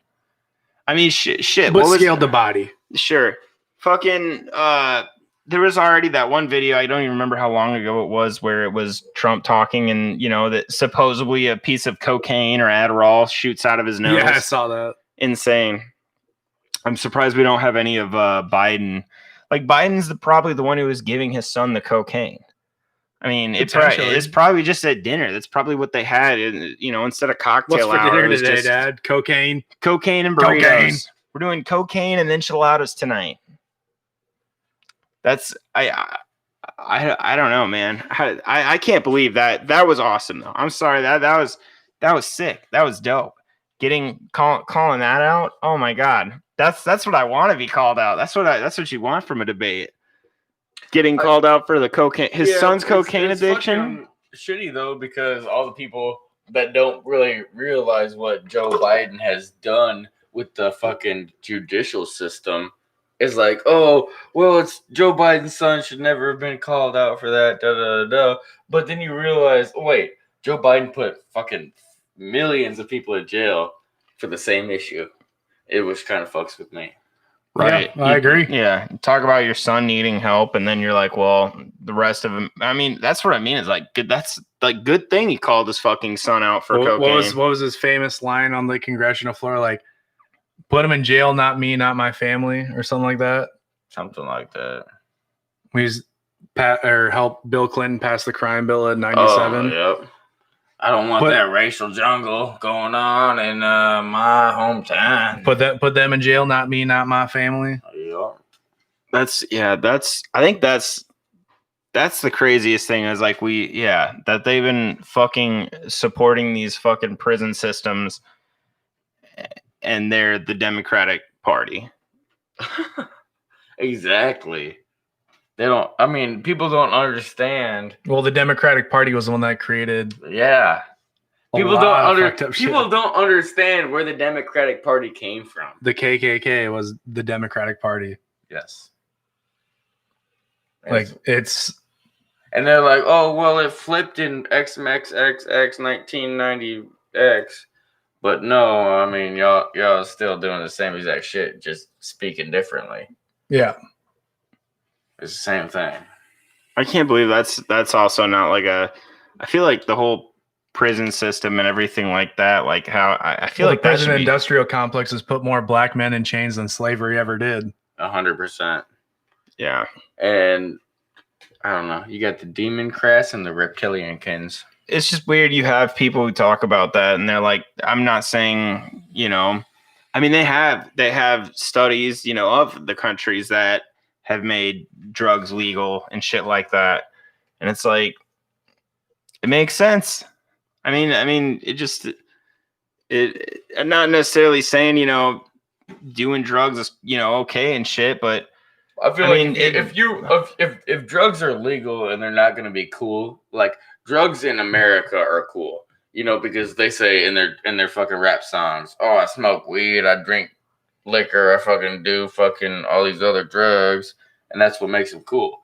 I mean, shit. But scaled to body. Sure. Fucking. There was already that one video, I don't even remember how long ago it was, where it was Trump talking and, that supposedly a piece of cocaine or Adderall shoots out of his nose. Yeah, I saw that. Insane. I'm surprised we don't have any of Biden. Like, Biden's probably the one who was giving his son the cocaine. I mean, it's probably just at dinner. That's probably what they had, instead of cocktail hour. What's for dinner today, just Dad? Cocaine. Cocaine and burritos. Cocaine. We're doing cocaine and enchiladas tonight. That's I don't know, man. I can't believe that. That was awesome though. I'm sorry, that was sick. That was dope. Calling that out. Oh my god. That's what I want to be called out. That's what you want from a debate. Getting called out for the cocaine, his son's cocaine addiction. Shitty though, because all the people that don't really realize what Joe Biden has done with the fucking judicial system. It's like, oh, well, it's Joe Biden's son should never have been called out for that, But then you realize, oh, wait, Joe Biden put fucking millions of people in jail for the same issue. It was kind of fucks with me. Right. Yeah, I agree. Yeah. Talk about your son needing help, and then you're like, well, the rest of him. I mean, that's what I mean. Is like good. That's like good thing he called his fucking son out for cocaine. What was his famous line on the congressional floor? Like, put him in jail, not me, not my family, or something like that. Something like that. He's helped Bill Clinton pass the crime bill in '97. Oh, yep. I don't want that racial jungle going on in my hometown. Put them in jail, not me, not my family. Yeah. I think that's the craziest thing is like that they've been fucking supporting these fucking prison systems, and they're the Democratic Party. Exactly. People don't understand. Well, the Democratic Party was the one that created. Yeah. People don't understand where the Democratic Party came from. The KKK was the Democratic Party. Yes. And they're like, oh, well, it flipped in XXX 1990X. But no, I mean, y'all still doing the same exact shit, just speaking differently. Yeah. It's the same thing. I can't believe that's also not like I feel like the whole prison system and everything like that, like how I feel like the prison industrial complex has put more black men in chains than slavery ever did. 100%. Yeah. And I don't know. You got the Democrats and the Reptiliankins. It's just weird. You have people who talk about that, and they're like, I'm not saying, I mean, they have studies, of the countries that have made drugs legal and shit like that. And it's like, it makes sense. I mean, I'm not necessarily saying, doing drugs is, okay and shit, but I feel if drugs are legal and they're not going to be cool, like drugs in America are cool, because they say in their fucking rap songs, oh, I smoke weed, I drink liquor, I fucking do fucking all these other drugs, and that's what makes them cool.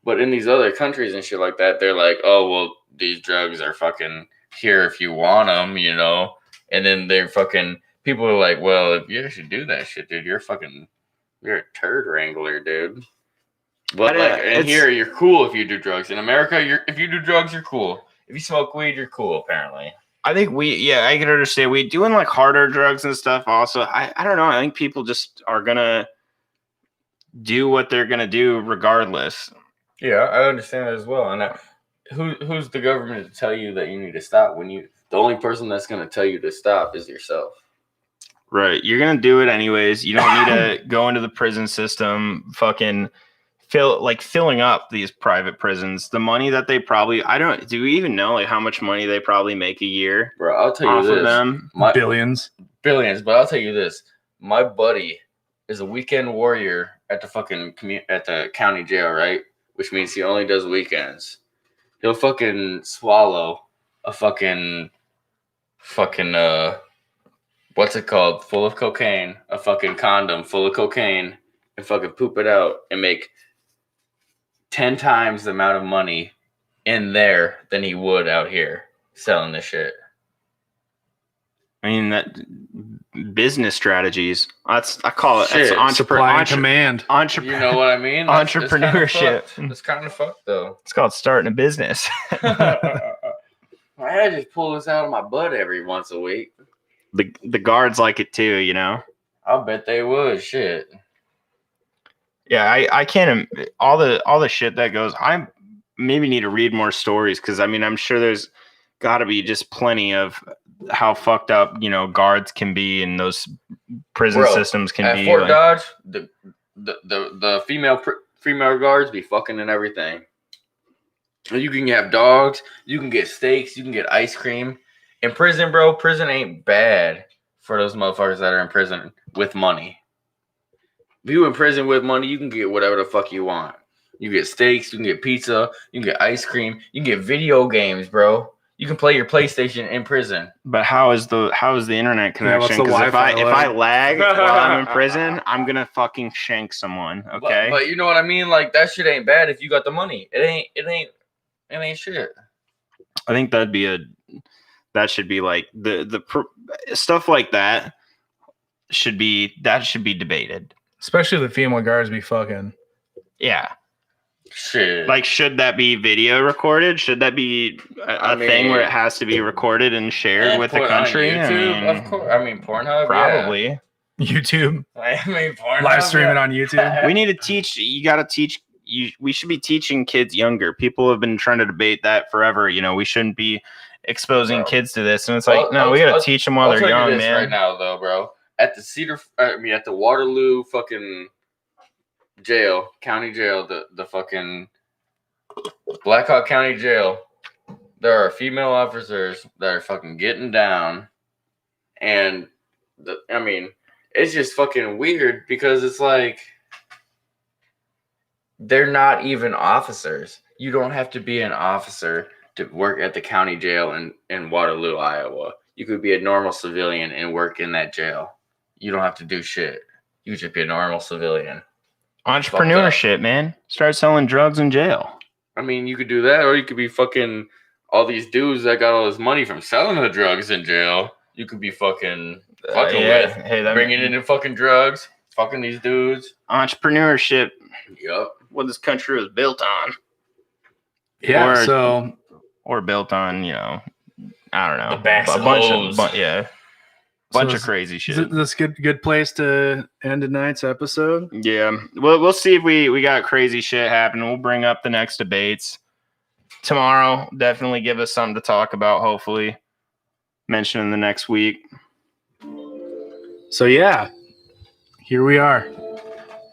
But in these other countries and shit like that, they're like, oh, well, these drugs are fucking here if you want them, and then they're fucking, people are like, well, if you actually do that shit, dude, you're fucking You're a turd wrangler, dude. But in here, you're cool if you do drugs. In America, if you do drugs, you're cool. If you smoke weed, you're cool. Apparently. I think I can understand we doing like harder drugs and stuff. Also, I don't know. I think people just are gonna do what they're gonna do regardless. Yeah, I understand that as well. And who's the government to tell you that you need to stop when the only person that's gonna tell you to stop is yourself. Right. You're gonna do it anyways. You don't need to go into the prison system, fucking filling up these private prisons. The money that they probably do we even know like how much money they probably make a year? Bro, I'll tell you this. Of them? Billions. But I'll tell you this. My buddy is a weekend warrior at the at the county jail, right? Which means he only does weekends. He'll fucking swallow a fucking what's it called? Full of cocaine, a fucking condom full of cocaine, and fucking poop it out and make 10 times the amount of money in there than he would out here selling this shit. I mean, that business strategies. I call it supply and command. You know what I mean? Entrepreneurship. It's kind of fucked though. It's called starting a business. I just pull this out of my butt every once a week. The guards like it too, you know. I'll bet they would. Shit. Yeah, I can't. All the shit that goes. I maybe need to read more stories because I mean I'm sure there's got to be just plenty of how fucked up guards can be and those prison systems can be. At Fort Dodge, the female guards be fucking and everything. You can have dogs, you can get steaks, you can get ice cream. In prison, bro, prison ain't bad for those motherfuckers that are in prison with money. If you in prison with money, you can get whatever the fuck you want. You get steaks, you can get pizza, you can get ice cream, you can get video games, bro. You can play your PlayStation in prison. But how is the internet connection? Because if I lag while I'm in prison, I'm gonna fucking shank someone. Okay. But you know what I mean? Like that shit ain't bad if you got the money. It ain't shit. I think that should be like the stuff like that should be debated. Especially the female guards be fucking. Yeah. Shit. Like, should that be video recorded? Should that be a thing where it has to be recorded and shared with the country? YouTube, of course. I mean, Pornhub, probably. Yeah. YouTube. I mean, Pornhub. Live streaming on YouTube. We need to teach. You got to teach. We should be teaching kids younger. People have been trying to debate that forever. We shouldn't be exposing kids to this. And it's like, no, we got to teach them while they're young, man. Right now, though, bro. At the Waterloo fucking jail, county jail, the fucking Blackhawk County jail, there are female officers that are fucking getting down, and it's just fucking weird because it's like they're not even officers. You don't have to be an officer to work at the county jail in Waterloo, Iowa. You could be a normal civilian and work in that jail. You don't have to do shit. You could just be a normal civilian. Entrepreneurship, man. Start selling drugs in jail. I mean, you could do that, or you could be fucking all these dudes that got all this money from selling the drugs in jail. You could be fucking bringing in the fucking drugs, fucking these dudes. Entrepreneurship. Yep. What this country was built on. Yeah, or built on, I don't know. The backs of hoes. Bunch of crazy shit. Is this good place to end tonight's episode? Yeah. We'll see if we got crazy shit happening. We'll bring up the next debates. Tomorrow, definitely give us something to talk about, hopefully. Mention in the next week. So, yeah. Here we are.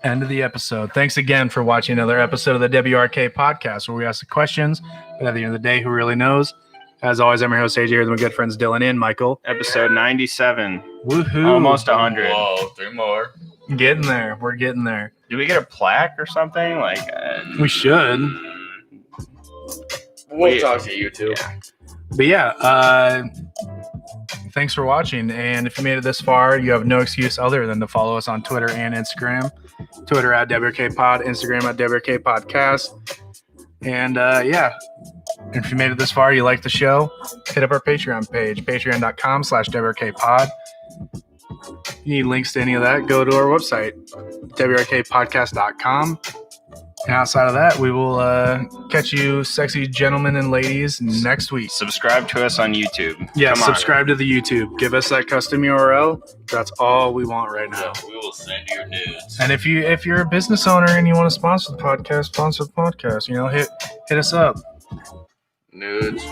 End of the episode. Thanks again for watching another episode of the WRK podcast where we ask the questions. But at the end of the day, who really knows? As always, I'm your host, AJ, here with my good friends Dylan and Michael. Episode 97. Woohoo. Almost 100. Whoa, 3 more. Getting there. We're getting there. Do we get a plaque or something? We should. We'll talk to you too. Yeah. But yeah, thanks for watching. And if you made it this far, you have no excuse other than to follow us on Twitter and Instagram. Twitter at WRKPod, Instagram at WRKPodcast. And yeah. If you made it this far, you like the show, hit up our Patreon page, patreon.com/WRKPod. you need links to any of that, go to our website, wrkpodcast.com. And outside of that, we will catch you sexy gentlemen and ladies next week. Subscribe to us on YouTube. Yeah, Come on. subscribe to the YouTube. Give us that custom URL. That's all we want right now. We will send you nudes. And if you're a business owner and you want to sponsor the podcast, you know, hit us up. Nudes.